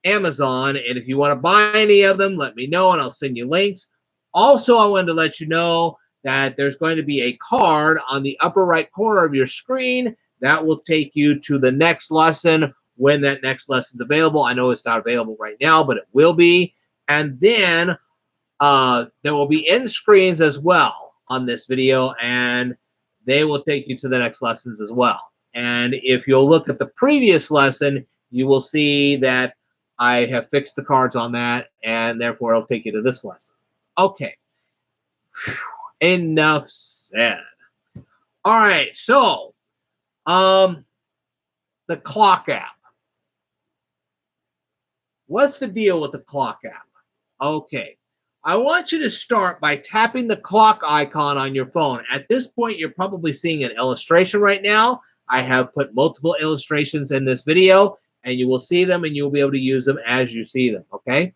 Amazon, and if you want to buy any of them, let me know and I'll send you links. Also, I wanted to let you know that there's going to be a card on the upper right corner of your screen that will take you to the next lesson when that next lesson is available. I know it's not available right now, but it will be. And then there will be end screens as well on this video, and they will take you to the next lessons as well. And if you'll look at the previous lesson, you will see that I have fixed the cards on that, and therefore it'll take you to this lesson. Okay. Enough said. All right, so the clock app. What's the deal with the clock app? Okay. I want you to start by tapping the clock icon on your phone. At this point, you're probably seeing an illustration right now. I have put multiple illustrations in this video, and you will see them, and you'll be able to use them as you see them, okay?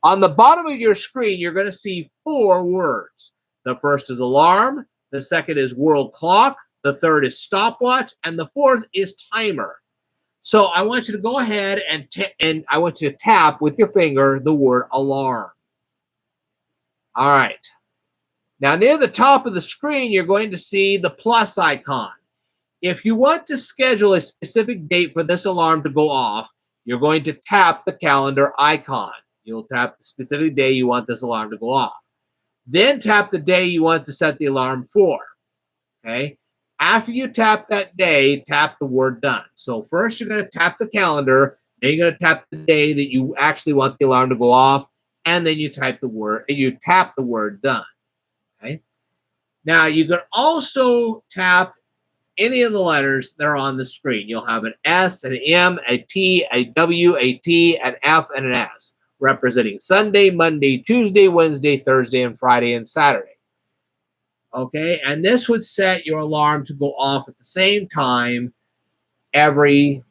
On the bottom of your screen, you're going to see 4 words. The first is alarm. The second is world clock. the third is stopwatch, and the fourth is timer. So I want you to go ahead and I want you to tap with your finger the word alarm. All right. Now near the top of the screen, you're going to see the plus icon. If you want to schedule a specific date for this alarm to go off, you're going to tap the calendar icon. You'll tap the specific day you want this alarm to go off. Then tap the day you want to set the alarm for. Okay. After you tap that day, tap the word done. So first you're going to tap the calendar, then you're going to tap the day that you actually want the alarm to go off, and then you tap the word done. Okay. Now you can also tap any of the letters that are on the screen. You'll have an S, an M, a T, a W, a T, an F, and an S, representing Sunday, Monday, Tuesday, Wednesday, Thursday, and Friday, and Saturday. Okay, and this would set your alarm to go off at the same time every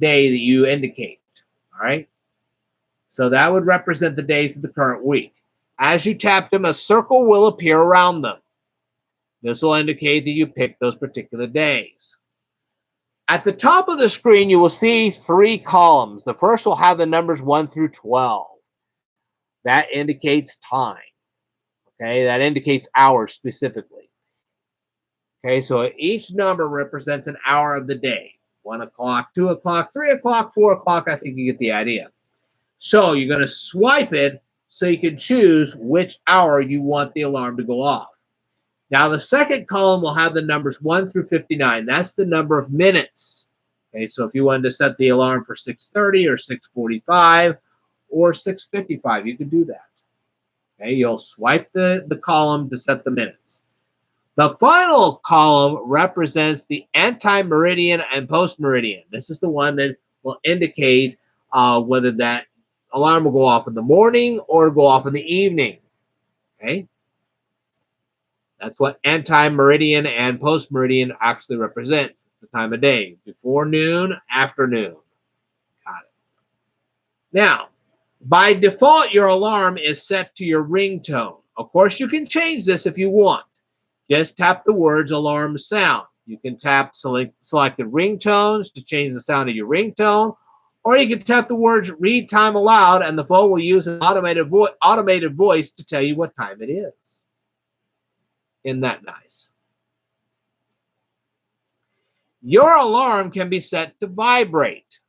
day that you indicate. All right, so that would represent the days of the current week. As you tap them, a circle will appear around them. This will indicate that you picked those particular days. At the top of the screen, you will see 3 columns. The first will have the numbers 1 through 12. That indicates time. Okay, that indicates hours specifically. Okay, so each number represents an hour of the day. 1 o'clock, 2 o'clock, 3 o'clock, 4 o'clock. I think you get the idea. So you're going to swipe it so you can choose which hour you want the alarm to go off. Now, the second column will have the numbers 1 through 59. That's the number of minutes. Okay, so if you wanted to set the alarm for 6:30 or 6:45 or 6:55, you can do that. Okay, you'll swipe the column to set the minutes. The final column represents the anti-meridian and post-meridian. This is the one that will indicate whether that alarm will go off in the morning or go off in the evening. Okay, that's what anti-meridian and post-meridian actually represents. It's the time of day, before noon, afternoon. Got it. Now, by default, your alarm is set to your ringtone. Of course, you can change this if you want. Just tap the words alarm sound. You can tap selected ringtones to change the sound of your ringtone, or you can tap the words read time aloud, and the phone will use an automated voice to tell you what time it is. Isn't that nice? Your alarm can be set to vibrate.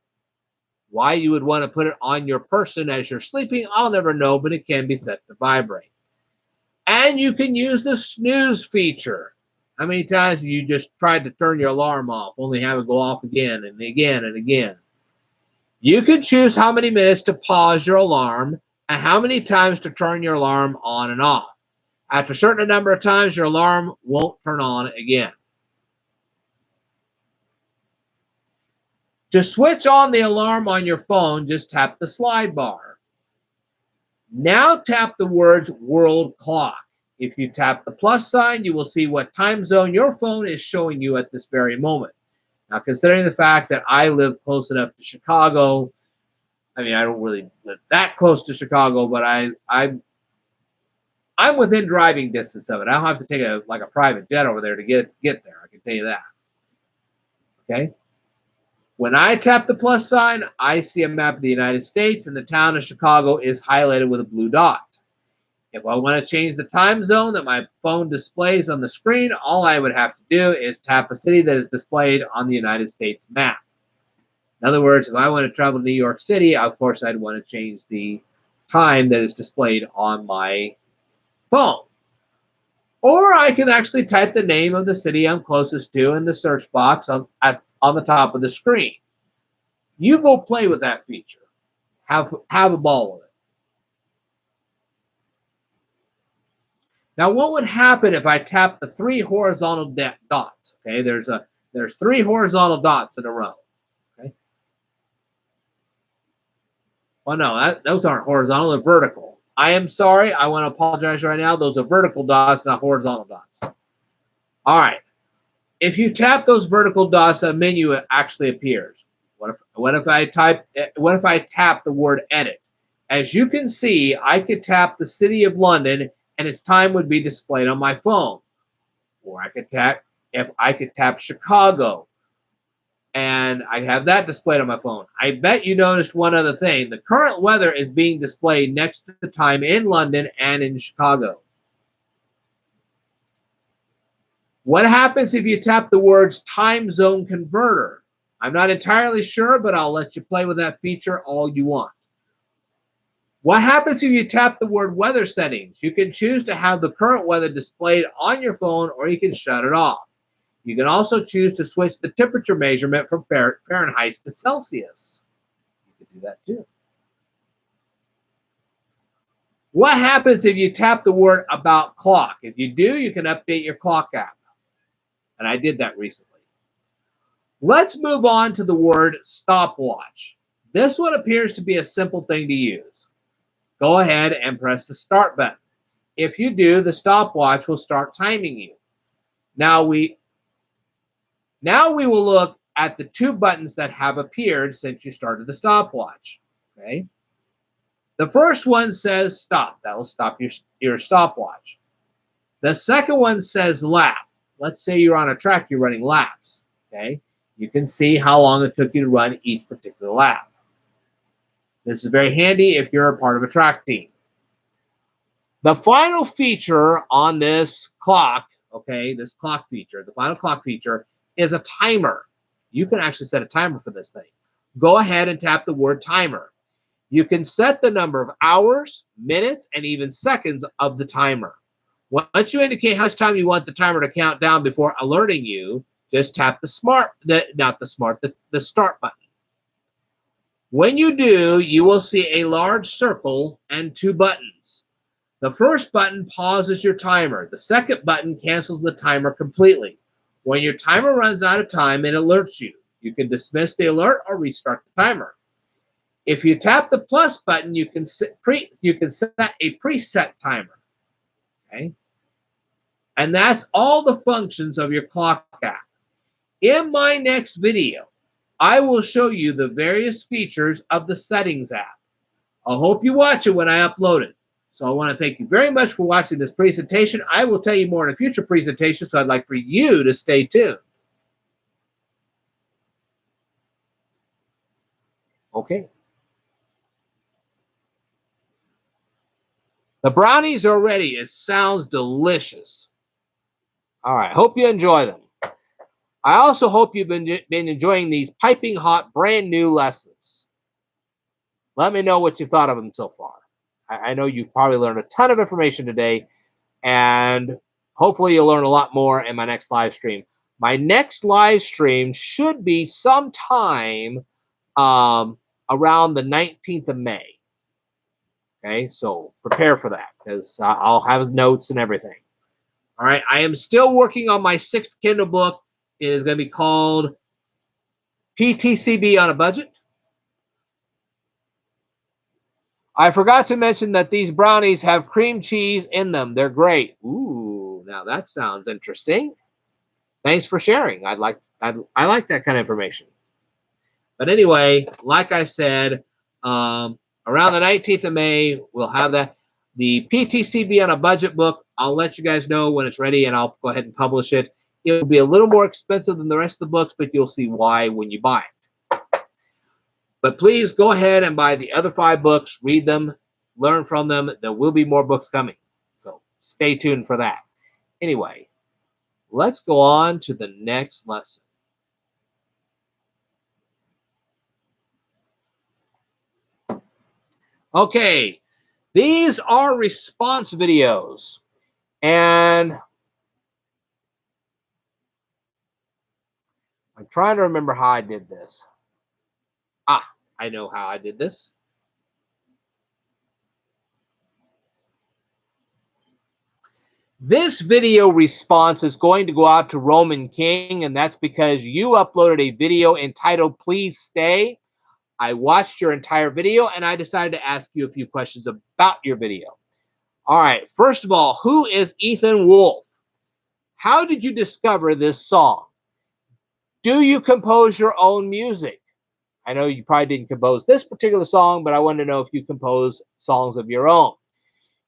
Why you would want to put it on your person as you're sleeping, I'll never know, but it can be set to vibrate. And you can use the snooze feature. How many times have you just tried to turn your alarm off, only have it go off again and again and again? You can choose how many minutes to pause your alarm and how many times to turn your alarm on and off. After a certain number of times, your alarm won't turn on again. To switch on the alarm on your phone, just tap the slide bar. Now tap the words world clock. If you tap the plus sign, you will see what time zone your phone is showing you at this very moment. Now, considering the fact that I live close enough to Chicago, I mean, I don't really live that close to Chicago, but I'm within driving distance of it. I don't have to take a private jet over there to get there. I can tell you that. Okay. When I tap the plus sign, I see a map of the United States, and the town of Chicago is highlighted with a blue dot. If I want to change the time zone that my phone displays on the screen, all I would have to do is tap a city that is displayed on the United States map. In other words, if I want to travel to New York City, of course, I'd want to change the time that is displayed on my phone. Or I can actually type the name of the city I'm closest to in the search box on the top of the screen. You go play with that feature. Have a ball with it. Now, what would happen if I tap the 3 horizontal dots? Okay, there's 3 horizontal dots in a row. Okay. Well, no, those aren't horizontal; they're vertical. I am sorry. I want to apologize right now. Those are vertical dots, not horizontal dots. All right. If you tap those vertical dots, a menu actually appears. What if I tap the word edit? As you can see, I could tap the city of London, and its time would be displayed on my phone. Or I could tap if I could tap Chicago, and I have that displayed on my phone. I bet you noticed one other thing. The current weather is being displayed next to the time in London and in Chicago. What happens if you tap the words time zone converter? I'm not entirely sure, but I'll let you play with that feature all you want. What happens if you tap the word weather settings? You can choose to have the current weather displayed on your phone, or you can shut it off. You can also choose to switch the temperature measurement from Fahrenheit to Celsius. You can do that too. What happens if you tap the word about clock? If you do, you can update your clock app. And I did that recently. Let's move on to the word stopwatch. This one appears to be a simple thing to use. Go ahead and press the start button. If you do, the stopwatch will start timing you. Now we will look at the two buttons that have appeared since you started the stopwatch. Okay. The first one says stop. That will stop your stopwatch. The second one says lap. Let's say you're on a track, you're running laps. Okay. You can see how long it took you to run each particular lap. This is very handy if you're a part of a track team. The final feature on this clock, okay, this clock feature, the final clock feature is a timer. You can actually set a timer for this thing. Go ahead and tap the word timer. You can set the number of hours, minutes, and even seconds of the timer. Once you indicate how much time you want the timer to count down before alerting you, just tap the start button. When you do, you will see a large circle and two buttons. The first button pauses your timer. The second button cancels the timer completely. When your timer runs out of time, it alerts you. You can dismiss the alert or restart the timer. If you tap the plus button, you can set a preset timer. Okay? And that's all the functions of your clock app. In my next video, I will show you the various features of the settings app. I hope you watch it when I upload it. So I want to thank you very much for watching this presentation. I will tell you more in a future presentation, so I'd like for you to stay tuned. Okay. The brownies are ready. It sounds delicious. All right. Hope you enjoy them. I also hope you've been enjoying these piping hot, brand new lessons. Let me know what you thought of them so far. I know you've probably learned a ton of information today, and hopefully you'll learn a lot more in my next live stream. My next live stream should be sometime around the 19th of May. Okay, so prepare for that because I'll have notes and everything. All right, I am still working on my 6th Kindle book. It is going to be called PTCB on a Budget. I forgot to mention that these brownies have cream cheese in them. They're great. Ooh, now that sounds interesting. Thanks for sharing. I like that kind of information. But anyway, like I said, around the 19th of May, we'll have that. The PTCB on a Budget book, I'll let you guys know when it's ready, and I'll go ahead and publish it. It will be a little more expensive than the rest of the books, but you'll see why when you buy it. But please go ahead and buy the other 5 books, read them, learn from them. There will be more books coming. So stay tuned for that. Anyway, let's go on to the next lesson. Okay, these are response videos. And I'm trying to remember how I did this. I know how I did this. This video response is going to go out to Roman King, and that's because you uploaded a video entitled Please Stay. I watched your entire video, and I decided to ask you a few questions about your video. All right, first of all, who is Ethan Wolf? How did you discover this song? Do you compose your own music? I know you probably didn't compose this particular song, but I want to know if you compose songs of your own.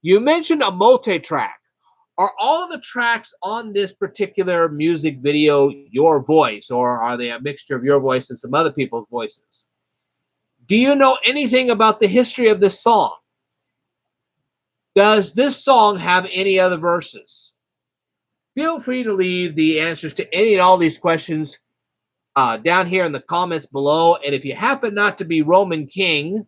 You mentioned a multi-track. are all of the tracks on this particular music video your voice, or are they a mixture of your voice and some other people's voices? Do you know anything about the history of this song? Does this song have any other verses? Feel free to leave the answers to any and all these questions down here in the comments below. And if you happen not to be Roman King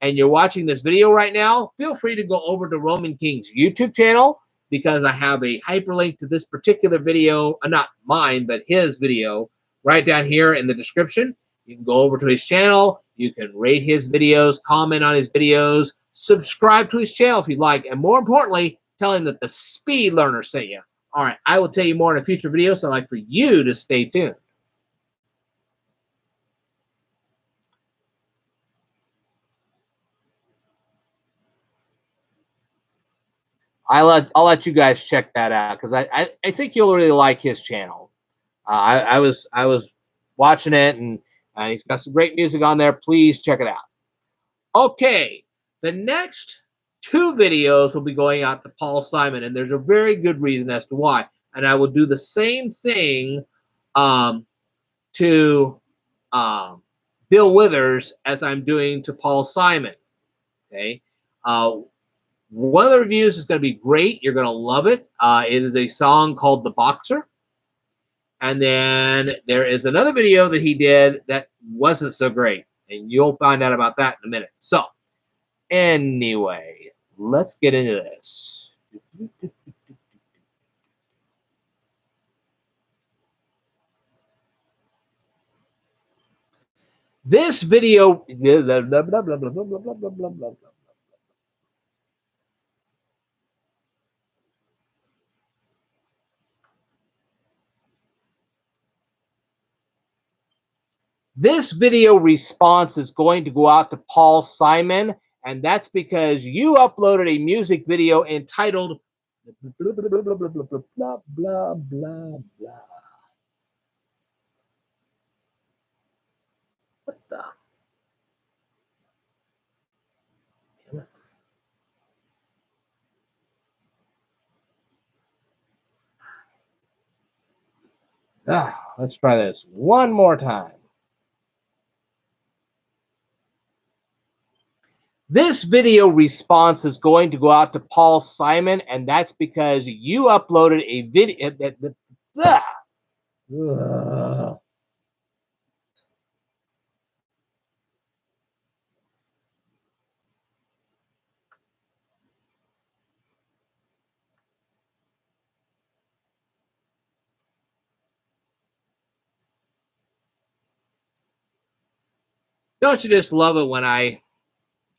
and you're watching this video right now, feel free to go over to Roman King's YouTube channel, because I have a hyperlink to this particular video, not mine, but his video, right down here in the description. You can go over to his channel. You can rate his videos, comment on his videos, subscribe to his channel if you'd like, and more importantly, tell him that the Speed Learner sent you. All right, I will tell you more in a future video, so I'd like for you to stay tuned. I'll let you guys check that out, because I think you'll really like his channel. I was watching it, and he's got some great music on there. Please check it out. Okay, the next two videos will be going out to Paul Simon, and there's a very good reason as to why. And I will do the same thing to Bill Withers as I'm doing to Paul Simon. Okay. One of the reviews is going to be great. You're going to love it. It is a song called The Boxer. And then there is another video that he did that wasn't so great. And you'll find out about that in a minute. So, anyway, let's get into this. This video... This video response is going to go out to Paul Simon, and that's because you uploaded a music video entitled blah, blah, blah, blah, blah, blah, blah, blah, blah, blah. What the? Let's try this one more time. This video response is going to go out to Paul Simon, and that's because you uploaded a video. Don't you just love it when I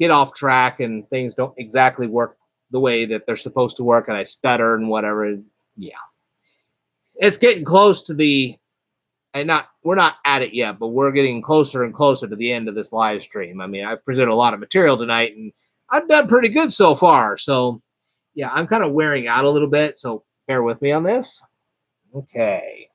get off track and things don't exactly work the way that they're supposed to work, and I stutter and whatever? Yeah. It's getting close to the, and we're not at it yet, but we're getting closer and closer to the end of this live stream. I mean, I've presented a lot of material tonight, and I've done pretty good so far. So, yeah, I'm kind of wearing out a little bit, so bear with me on this. Okay.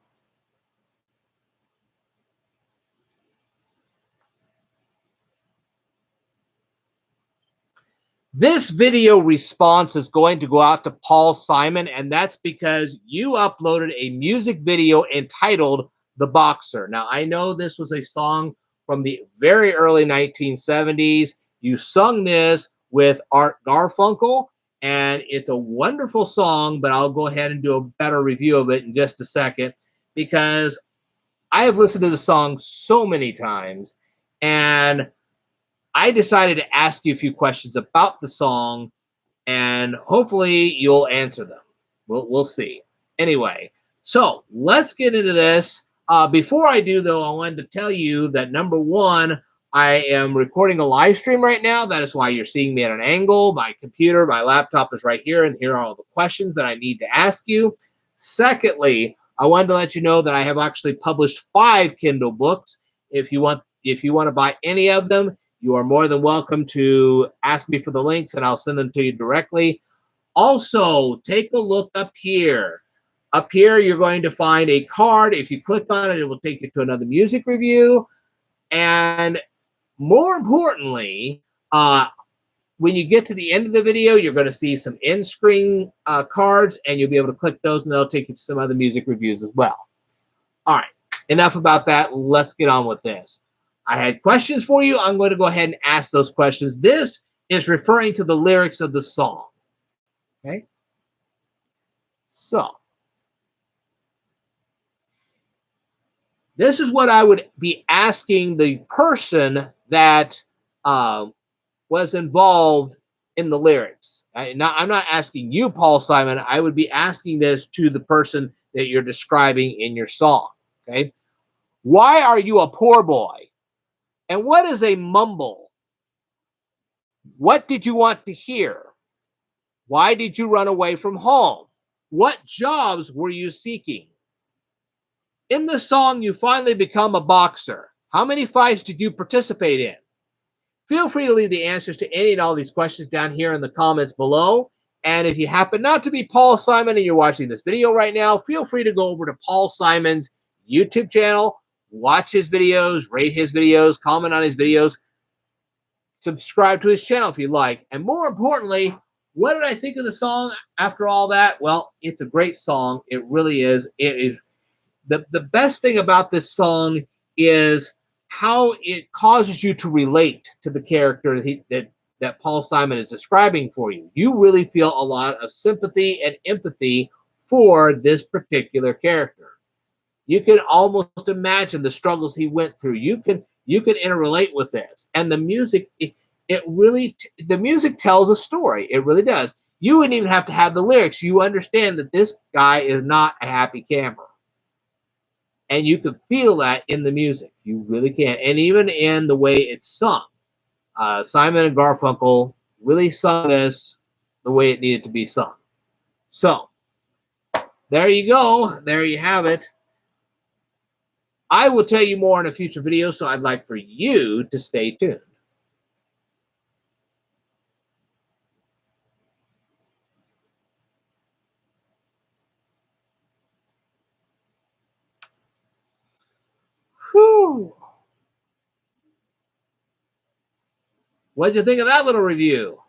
This video response is going to go out to Paul Simon, and that's because you uploaded a music video entitled The Boxer. Now, I know this was a song from the very early 1970s. You sung this with Art Garfunkel, and it's a wonderful song, but I'll go ahead and do a better review of it in just a second, because I have listened to the song so many times, and I decided to ask you a few questions about the song, and hopefully you'll answer them. We'll see. Anyway, so let's get into this. Before I do, though, I wanted to tell you that, number one, I am recording a live stream right now. That is why you're seeing me at an angle. My computer, my laptop is right here, and here are all the questions that I need to ask you. Secondly, I wanted to let you know that I have actually published 5 Kindle books. If you want to buy any of them, you are more than welcome to ask me for the links, and I'll send them to you directly. Also, take a look up here. Up here, you're going to find a card. If you click on it, it will take you to another music review. And more importantly, when you get to the end of the video, you're going to see some in-screen cards, and you'll be able to click those, and they'll take you to some other music reviews as well. All right, enough about that. Let's get on with this. I had questions for you. I'm going to go ahead and ask those questions. This is referring to the lyrics of the song. Okay? So, this is what I would be asking the person that was involved in the lyrics. I'm not asking you, Paul Simon. I would be asking this to the person that you're describing in your song. Okay? Why are you a poor boy? And what is a mumble? What did you want to hear? Why did you run away from home? What jobs were you seeking? In the song, you finally become a boxer. How many fights did you participate in? Feel free to leave the answers to any and all these questions down here in the comments below. And if you happen not to be Paul Simon and you're watching this video right now, feel free to go over to Paul Simon's YouTube channel, watch his videos, rate his videos, comment on his videos, subscribe to his channel if you like. And more importantly, what did I think of the song after all that? Well, it's a great song. It really is. It is the best thing about this song is how it causes you to relate to the character that Paul Simon is describing for you. You really feel a lot of sympathy and empathy for this particular character. You can almost imagine the struggles he went through. You can interrelate with this, and the music the music tells a story. It really does. You wouldn't even have to have the lyrics. You understand that this guy is not a happy camper. And you can feel that in the music. You really can. And even in the way it's sung. Simon and Garfunkel really sung this the way it needed to be sung. So, there you go. There you have it. I will tell you more in a future video, so I'd like for you to stay tuned. Whew. What did you think of that little review?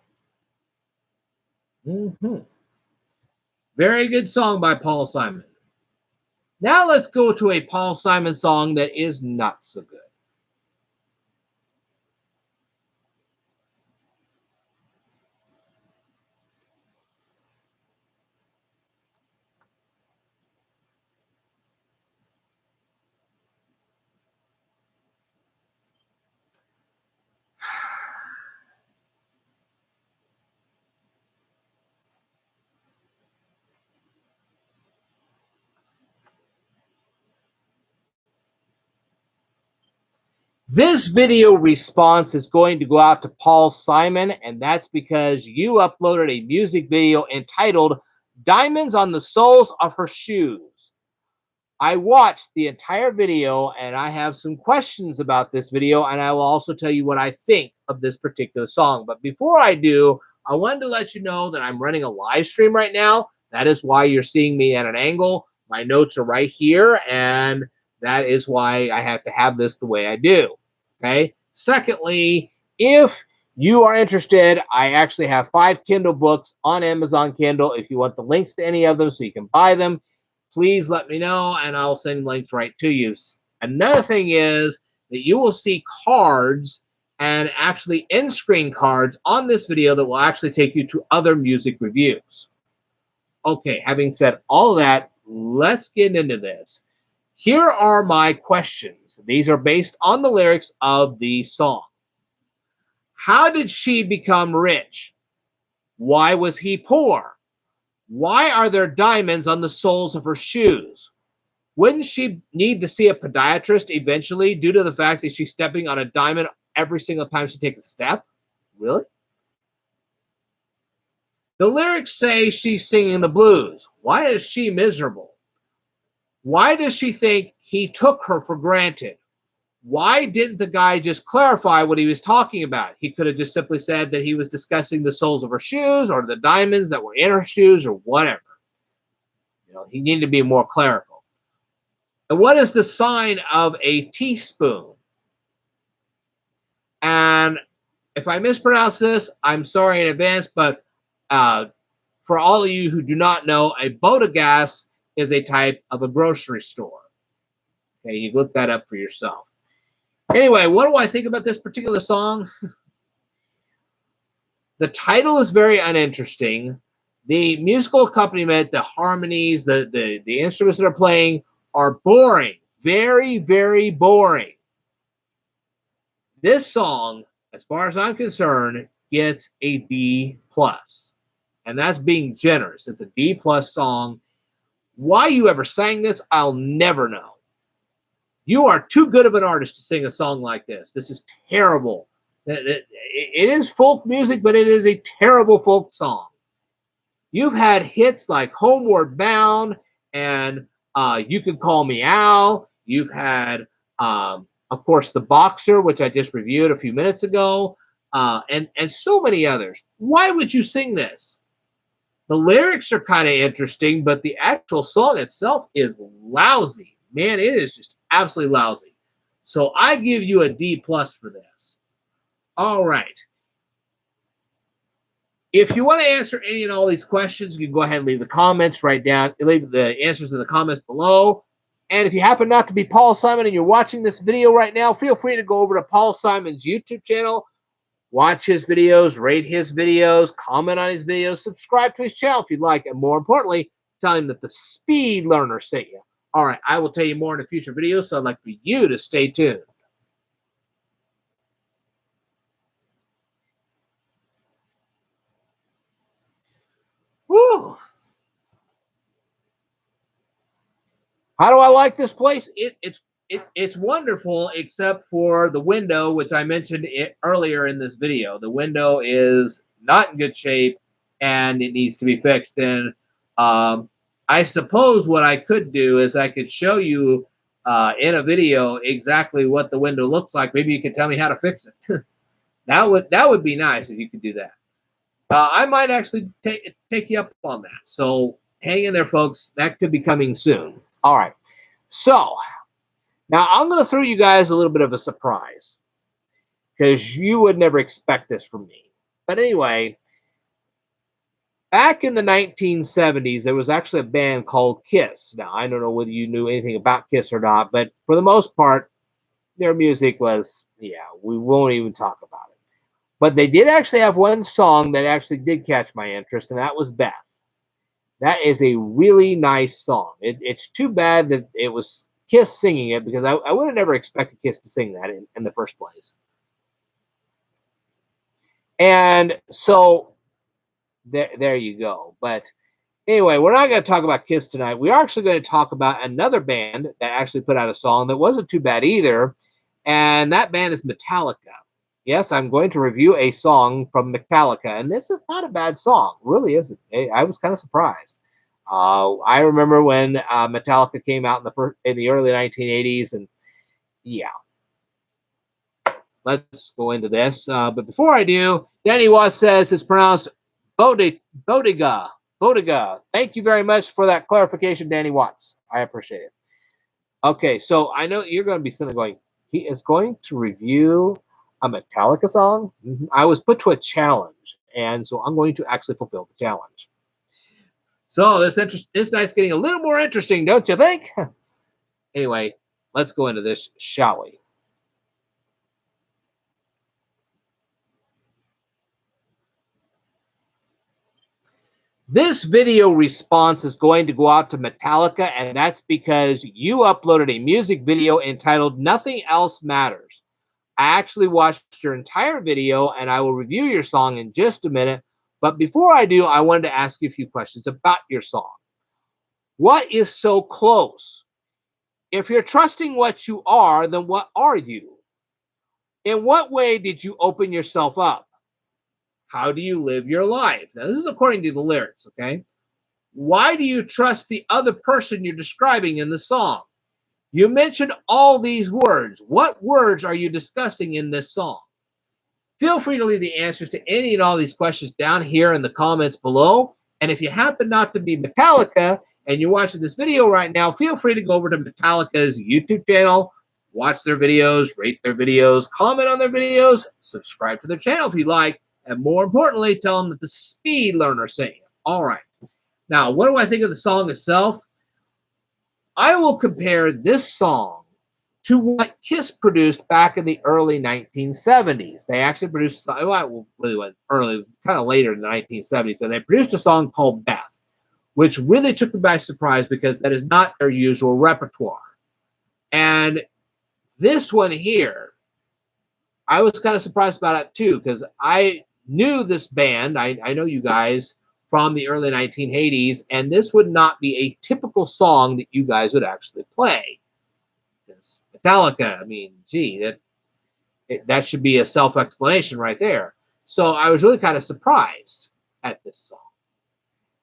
Very good song by Paul Simon. Now let's go to a Paul Simon song that is not so good. This video response is going to go out to Paul Simon, and that's because you uploaded a music video entitled Diamonds on the Soles of Her Shoes. I watched the entire video, and I have some questions about this video, and I will also tell you what I think of this particular song. But before I do, I wanted to let you know that I'm running a live stream right now. That is why you're seeing me at an angle. My notes are right here, and that is why I have to have this the way I do. Okay. Secondly, if you are interested, I actually have 5 Kindle books on Amazon Kindle. If you want the links to any of them so you can buy them, please let me know and I'll send links right to you. Another thing is that you will see cards and actually in-screen cards on this video that will actually take you to other music reviews. Okay, having said all that, let's get into this. Here are my questions. These are based on the lyrics of the song. How did she become rich? Why was he poor? Why are there diamonds on the soles of her shoes? Wouldn't she need to see a podiatrist eventually due to the fact that she's stepping on a diamond every single time she takes a step? Really? The lyrics say she's singing the blues. Why is she miserable? Why does she think he took her for granted? Why didn't the guy just clarify what he was talking about? He could have just simply said that he was discussing the soles of her shoes or the diamonds that were in her shoes or whatever. You know, he needed to be more clerical. And what is the sign of a teaspoon? And if I mispronounce this, I'm sorry in advance, but uh, for all of you who do not know, a bodega is a type of a grocery store. Okay, you look that up for yourself. Anyway, what do I think about this particular song? The title is very uninteresting. The musical accompaniment, the harmonies, the instruments that are playing are boring. Very, very boring. This song, as far as I'm concerned, gets a D plus. And that's being generous. It's a D plus song. Why you ever sang this, I'll never know. You are too good of an artist to sing a song like this. This is terrible. It is folk music, but it is a terrible folk song. You've had hits like Homeward Bound and You Can Call Me Al. You've had, of course, The Boxer, which I just reviewed a few minutes ago, and so many others. Why would you sing this? The lyrics are kind of interesting, but the actual song itself is lousy. Man, it is just absolutely lousy. So I give you a D plus for this. All right. If you want to answer any and all these questions, you can go ahead and leave the comments right down. Leave the answers in the comments below. And if you happen not to be Paul Simon and you're watching this video right now, feel free to go over to Paul Simon's YouTube channel, watch his videos, rate his videos, comment on his videos, subscribe to his channel if you'd like, and more importantly, tell him that the Speed Learner sent you. All right, I will tell you more in a future video, so I'd like for you to stay tuned. Woo! How do I like this place? It's wonderful, except for the window, which I mentioned earlier in this video. The window is not in good shape, and it needs to be fixed. And I suppose what I could do is I could show you in a video exactly what the window looks like. Maybe you can tell me how to fix it. that would be nice if you could do that. I might actually take you up on that. So hang in there, folks. That could be coming soon. All right. So now I'm going to throw you guys a little bit of a surprise because you would never expect this from me. But anyway, back in the 1970s, there was actually a band called Kiss. Now, I don't know whether you knew anything about Kiss or not, but for the most part, their music was, yeah, we won't even talk about it. But they did actually have one song that actually did catch my interest, and that was Beth. That is a really nice song. It's too bad that it was Kiss singing it, because I would have never expected Kiss to sing that in the first place. And so there you go. But anyway, we're not going to talk about Kiss tonight. We are actually going to talk about another band that actually put out a song that wasn't too bad either, and that band is Metallica. Yes, I'm going to review a song from Metallica, and this is not a bad song. It really isn't. I was kind of surprised. I remember when Metallica came out in the early 1980s, and yeah. Let's go into this. But before I do, Danny Watts says it's pronounced Bodega. Bodega. Thank you very much for that clarification, Danny Watts. I appreciate it. Okay, so I know you're going to be sitting there going, he is going to review a Metallica song? I was put to a challenge, and so I'm going to actually fulfill the challenge. So this night's getting a little more interesting, don't you think? Anyway, let's go into this, shall we? This video response is going to go out to Metallica, and that's because you uploaded a music video entitled Nothing Else Matters. I actually watched your entire video, and I will review your song in just a minute. But before I do, I wanted to ask you a few questions about your song. What is so close? If you're trusting what you are, then what are you? In what way did you open yourself up? How do you live your life? Now, this is according to the lyrics, okay? Why do you trust the other person you're describing in the song? You mentioned all these words. What words are you discussing in this song? Feel free to leave the answers to any and all these questions down here in the comments below. And if you happen not to be Metallica and you're watching this video right now, feel free to go over to Metallica's YouTube channel, watch their videos, rate their videos, comment on their videos, subscribe to their channel if you like, and more importantly, tell them that the speed learner sent you. All right. Now, what do I think of the song itself? I will compare this song to what Kiss produced back in the early 1970s. They actually produced, well, really went early, kind of later in the 1970s, but they produced a song called Beth, which really took me by surprise because that is not their usual repertoire. And this one here, I was kind of surprised about it too, because I knew this band. I know you guys from the early 1980s, and this would not be a typical song that you guys would actually play. Because Metallica, I mean, gee, that should be a self-explanation right there. So I was really kind of surprised at this song.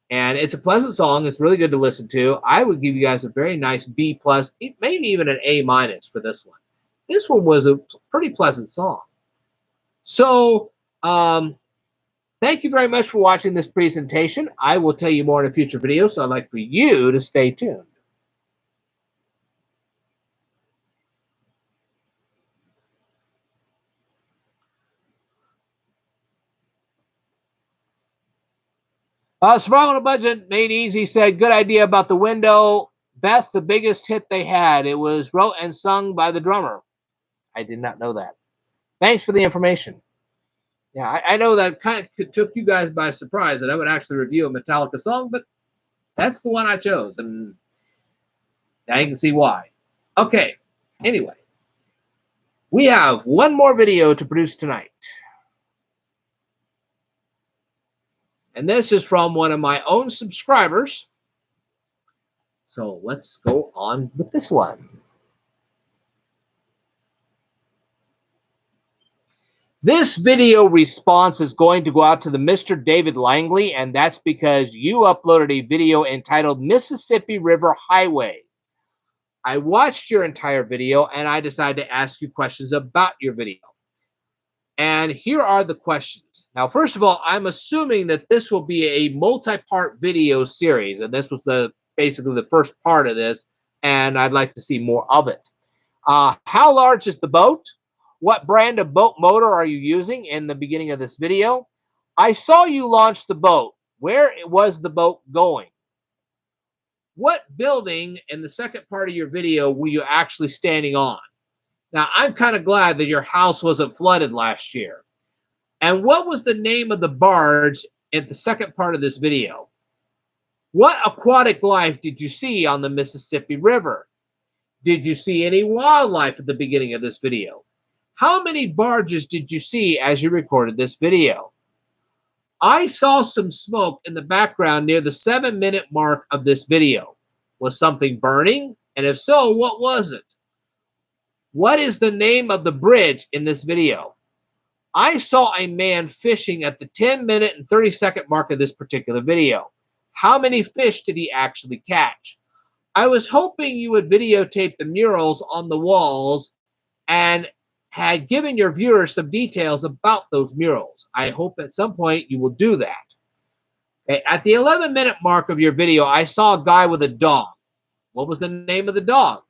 And it's a pleasant song. It's really good to listen to. I would give you guys a very nice B plus, maybe even an A minus for this one. This one was a pretty pleasant song. So thank you very much for watching this presentation. I will tell you more in a future video, so I'd like for you to stay tuned. Survival on a Budget made easy said, good idea about the window. Beth, the biggest hit they had. It was wrote and sung by the drummer. I did not know that. Thanks for the information. Yeah, I know that kind of took you guys by surprise that I would actually review a Metallica song, but that's the one I chose, and now you can see why. Okay, anyway, we have one more video to produce tonight. And this is from one of my own subscribers. So let's go on with this one. This video response is going to go out to the Mr. David Langley, and that's because you uploaded a video entitled Mississippi River Highway. I watched your entire video, and I decided to ask you questions about your video. And here are the questions. Now, first of all, I'm assuming that this will be a multi-part video series, and this was basically the first part of this, and I'd like to see more of it. How large is the boat? What brand of boat motor are you using in the beginning of this video? I saw you launch the boat. Where was the boat going? What building in the second part of your video were you actually standing on? Now, I'm kind of glad that your house wasn't flooded last year. And what was the name of the barge at the second part of this video? What aquatic life did you see on the Mississippi River? Did you see any wildlife at the beginning of this video? How many barges did you see as you recorded this video? I saw some smoke in the background near the 7-minute mark of this video. Was something burning? And if so, what was it? What is the name of the bridge in this video? I saw a man fishing at the 10-minute and 30-second mark of this particular video. How many fish did he actually catch? I was hoping you would videotape the murals on the walls and had given your viewers some details about those murals. I hope at some point you will do that. Okay, at the 11-minute mark of your video, I saw a guy with a dog. What was the name of the dog?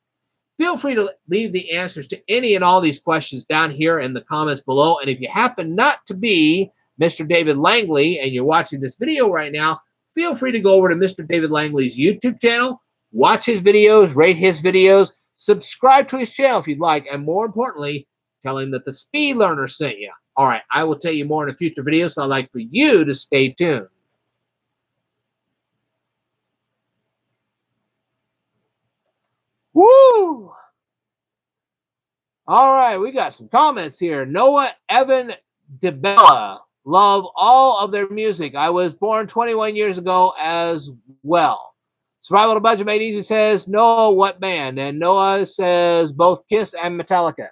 Feel free to leave the answers to any and all these questions down here in the comments below. And if you happen not to be Mr. David Langley and you're watching this video right now, feel free to go over to Mr. David Langley's YouTube channel, watch his videos, rate his videos, subscribe to his channel if you'd like, and more importantly, tell him that the speed learner sent you. All right, I will tell you more in a future video, so I'd like for you to stay tuned. Woo! All right, we got some comments here. Noah Evan DeBella, love all of their music. I was born 21 years ago as well. Survival on a Budget Made Easy says, Noah, what band? And Noah says both Kiss and Metallica.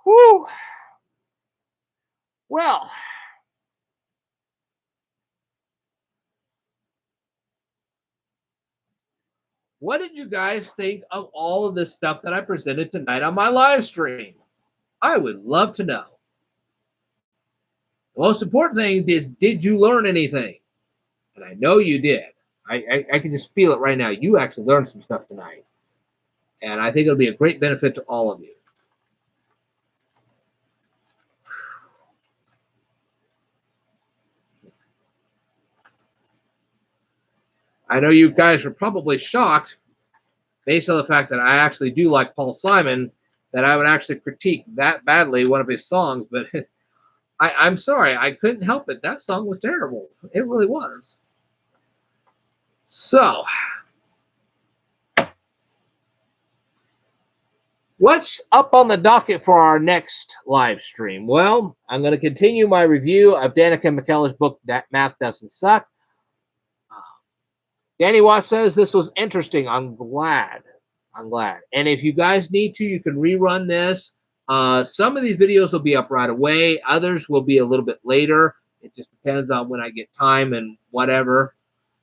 Whew. Well, what did you guys think of all of this stuff that I presented tonight on my live stream? I would love to know. The most important thing is, did you learn anything? And I know you did. I can just feel it right now. You actually learned some stuff tonight. And I think it'll be a great benefit to all of you. I know you guys are probably shocked based on the fact that I actually do like Paul Simon, that I would actually critique that badly one of his songs, but I'm sorry, I couldn't help it. That song was terrible. It really was. So, what's up on the docket for our next live stream? Well, I'm going to continue my review of Danica McKellar's book, That Math Doesn't Suck. Danny Watts says this was interesting. I'm glad. And if you guys need to, you can rerun this. Some of these videos will be up right away. Others will be a little bit later. It just depends on when I get time and whatever.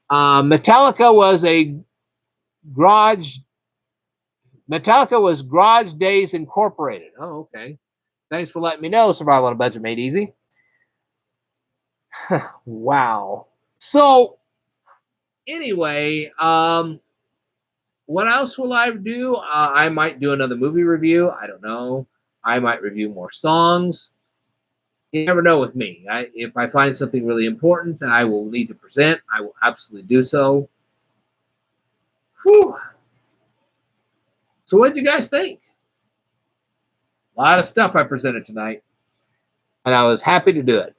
Metallica was Garage Days Incorporated. Oh, okay. Thanks for letting me know. Survival on a Budget Made Easy. Wow. So, anyway, what else will I do? I might do another movie review. I don't know. I might review more songs. You never know with me. If I find something really important that I will need to present, I will absolutely do so. Whew. So what did you guys think? A lot of stuff I presented tonight, and I was happy to do it.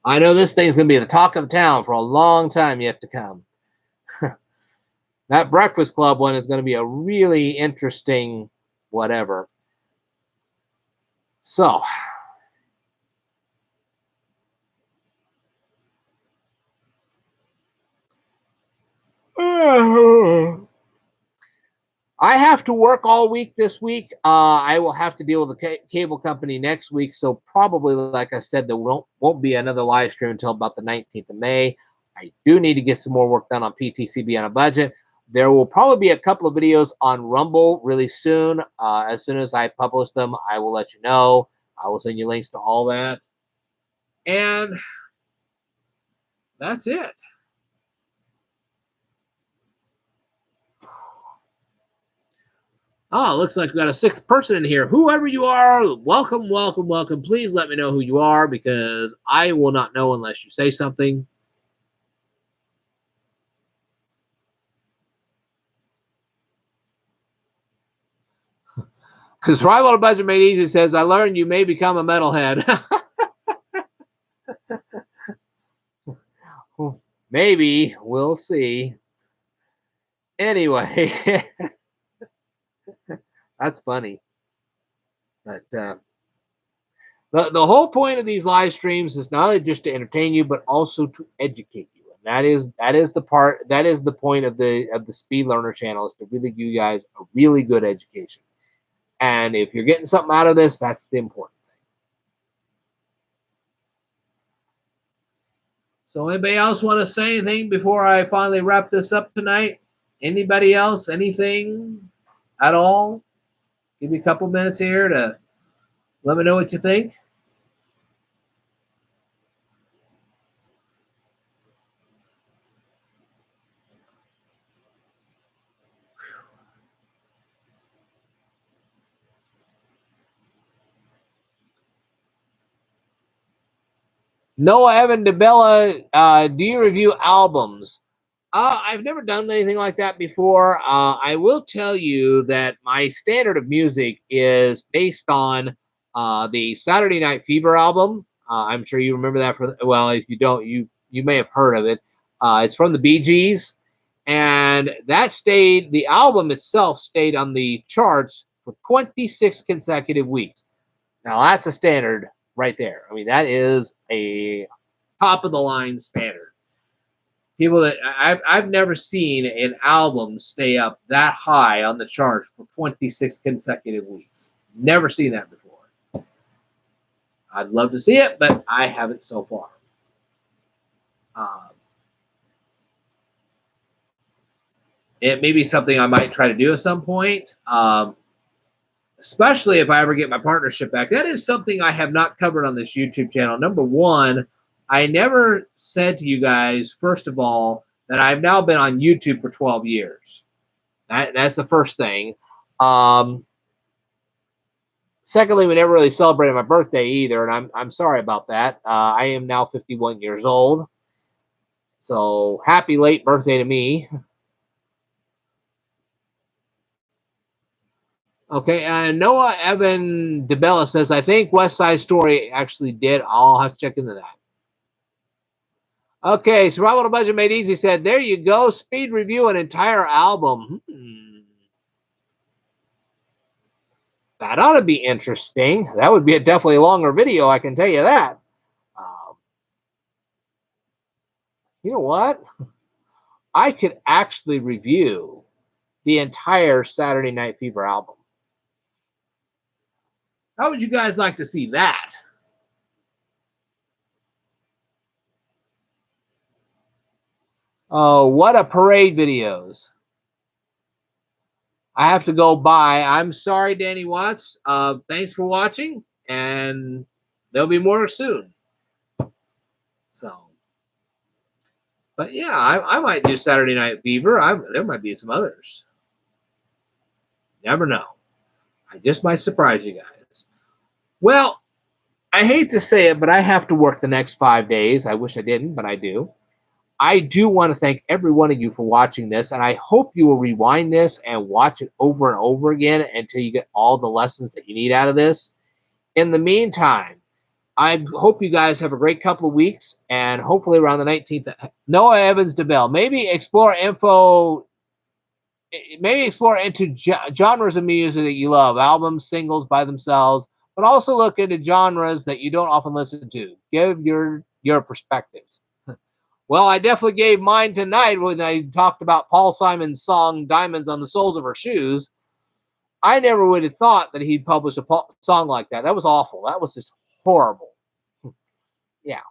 I know this thing's going to be the talk of the town for a long time yet to come. That Breakfast Club one is going to be a really interesting whatever. So, I have to work all week this week. I will have to deal with the cable company next week. So probably, like I said, there won't be another live stream until about the 19th of May. I do need to get some more work done on PTCB on a budget. There will probably be a couple of videos on Rumble really soon. As soon as I publish them, I will let you know. I will send you links to all that. And that's it. Oh, looks like we got a sixth person in here. Whoever you are, welcome, welcome, welcome. Please let me know who you are because I will not know unless you say something. Because Survival on a Budget Made Easy says, I learned you may become a metalhead. Maybe. We'll see. Anyway. That's funny. But the whole point of these live streams is not only just to entertain you, but also to educate you. And that is the point of the Speed Learner channel, is to really give you guys a really good education. And if you're getting something out of this, that's the important thing. So anybody else want to say anything before I finally wrap this up tonight? Anybody else? Anything at all? Give me a couple minutes here to let me know what you think. Noah Evan DeBella, do you review albums? I've never done anything like that before. I will tell you that my standard of music is based on the Saturday Night Fever album. I'm sure you remember that. Well, if you don't, you may have heard of it. It's from the Bee Gees, and the album itself stayed on the charts for 26 consecutive weeks. Now that's a standard right there. I mean, that is a top of the line standard. People that I've never seen an album stay up that high on the charts for 26 consecutive weeks. Never seen that before. I'd love to see it, but I haven't so far. It may be something I might try to do at some point. especially if I ever get my partnership back. That is something I have not covered on this YouTube channel. Number one, I never said to you guys, first of all, that I've now been on YouTube for 12 years. That's the first thing. Secondly, we never really celebrated my birthday either, and I'm sorry about that. I am now 51 years old. So happy late birthday to me. Okay, and Noah Evan DeBella says, I think West Side Story actually did. I'll have to check into that. Okay, Survival on a Budget Made Easy said, there you go, speed review an entire album. That ought to be interesting. That would be a definitely longer video, I can tell you that. You know what? I could actually review the entire Saturday Night Fever album. How would you guys like to see that? Oh, what a parade videos. I have to go bye. I'm sorry, Danny Watts. Thanks for watching, and there'll be more soon. So, but yeah, I might do Saturday Night Fever. There might be some others. Never know. I just might surprise you guys. Well, I hate to say it, but I have to work the next 5 days. I wish I didn't, but I do. I do want to thank every one of you for watching this, and I hope you will rewind this and watch it over and over again until you get all the lessons that you need out of this. In the meantime, I hope you guys have a great couple of weeks, and hopefully around the 19th, Noah Evans DeBell, maybe explore into genres of music that you love, albums, singles by themselves, but also look into genres that you don't often listen to. Give your perspectives. Well, I definitely gave mine tonight when I talked about Paul Simon's song Diamonds on the Soles of Her Shoes. I never would have thought that he'd publish a song like that. That was awful. That was just horrible. Yeah.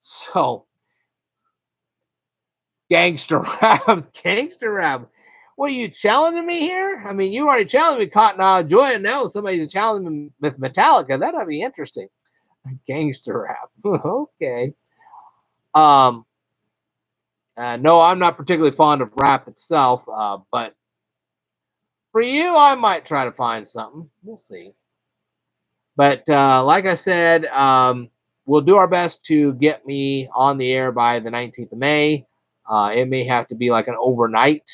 So, gangster rap. Gangster rap. What, are you challenging me here? I mean, you already challenged me Cotton Eye Joy, and now somebody's challenging me with Metallica. That'd be interesting. Gangster rap. Okay. No, I'm not particularly fond of rap itself, but for you, I might try to find something. We'll see. But like I said, we'll do our best to get me on the air by the 19th of May. It may have to be like an overnight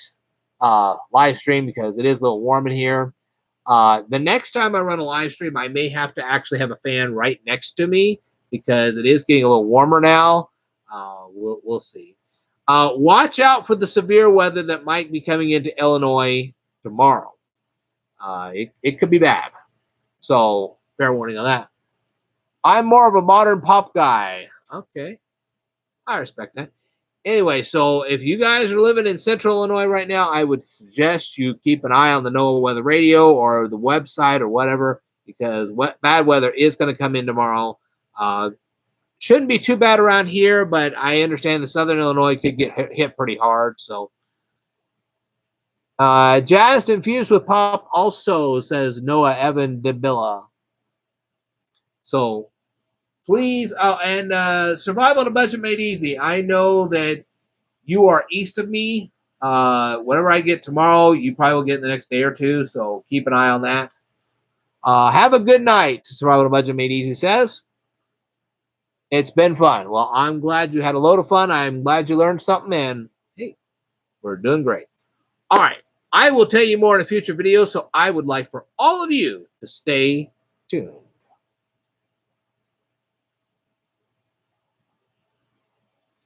live stream because it is a little warm in here. The next time I run a live stream, I may have to actually have a fan right next to me because it is getting a little warmer now. We'll see. Watch out for the severe weather that might be coming into Illinois tomorrow. It could be bad. So, fair warning on that. I'm more of a modern pop guy. Okay. I respect that. Anyway, so if you guys are living in central Illinois right now, I would suggest you keep an eye on the NOAA Weather Radio or the website or whatever because bad weather is going to come in tomorrow. Shouldn't be too bad around here, but I understand the southern Illinois could get hit pretty hard. So, Jazzed Infused with Pop also says Noah Evan DeBilla. So, please, and Survival on a Budget Made Easy. I know that you are east of me. Whatever I get tomorrow, you probably will get in the next day or two. So keep an eye on that. Have a good night. Survival on a Budget Made Easy says. It's been fun. Well, I'm glad you had a load of fun. I'm glad you learned something. And hey, we're doing great. All right. I will tell you more in a future video. So I would like for all of you to stay tuned.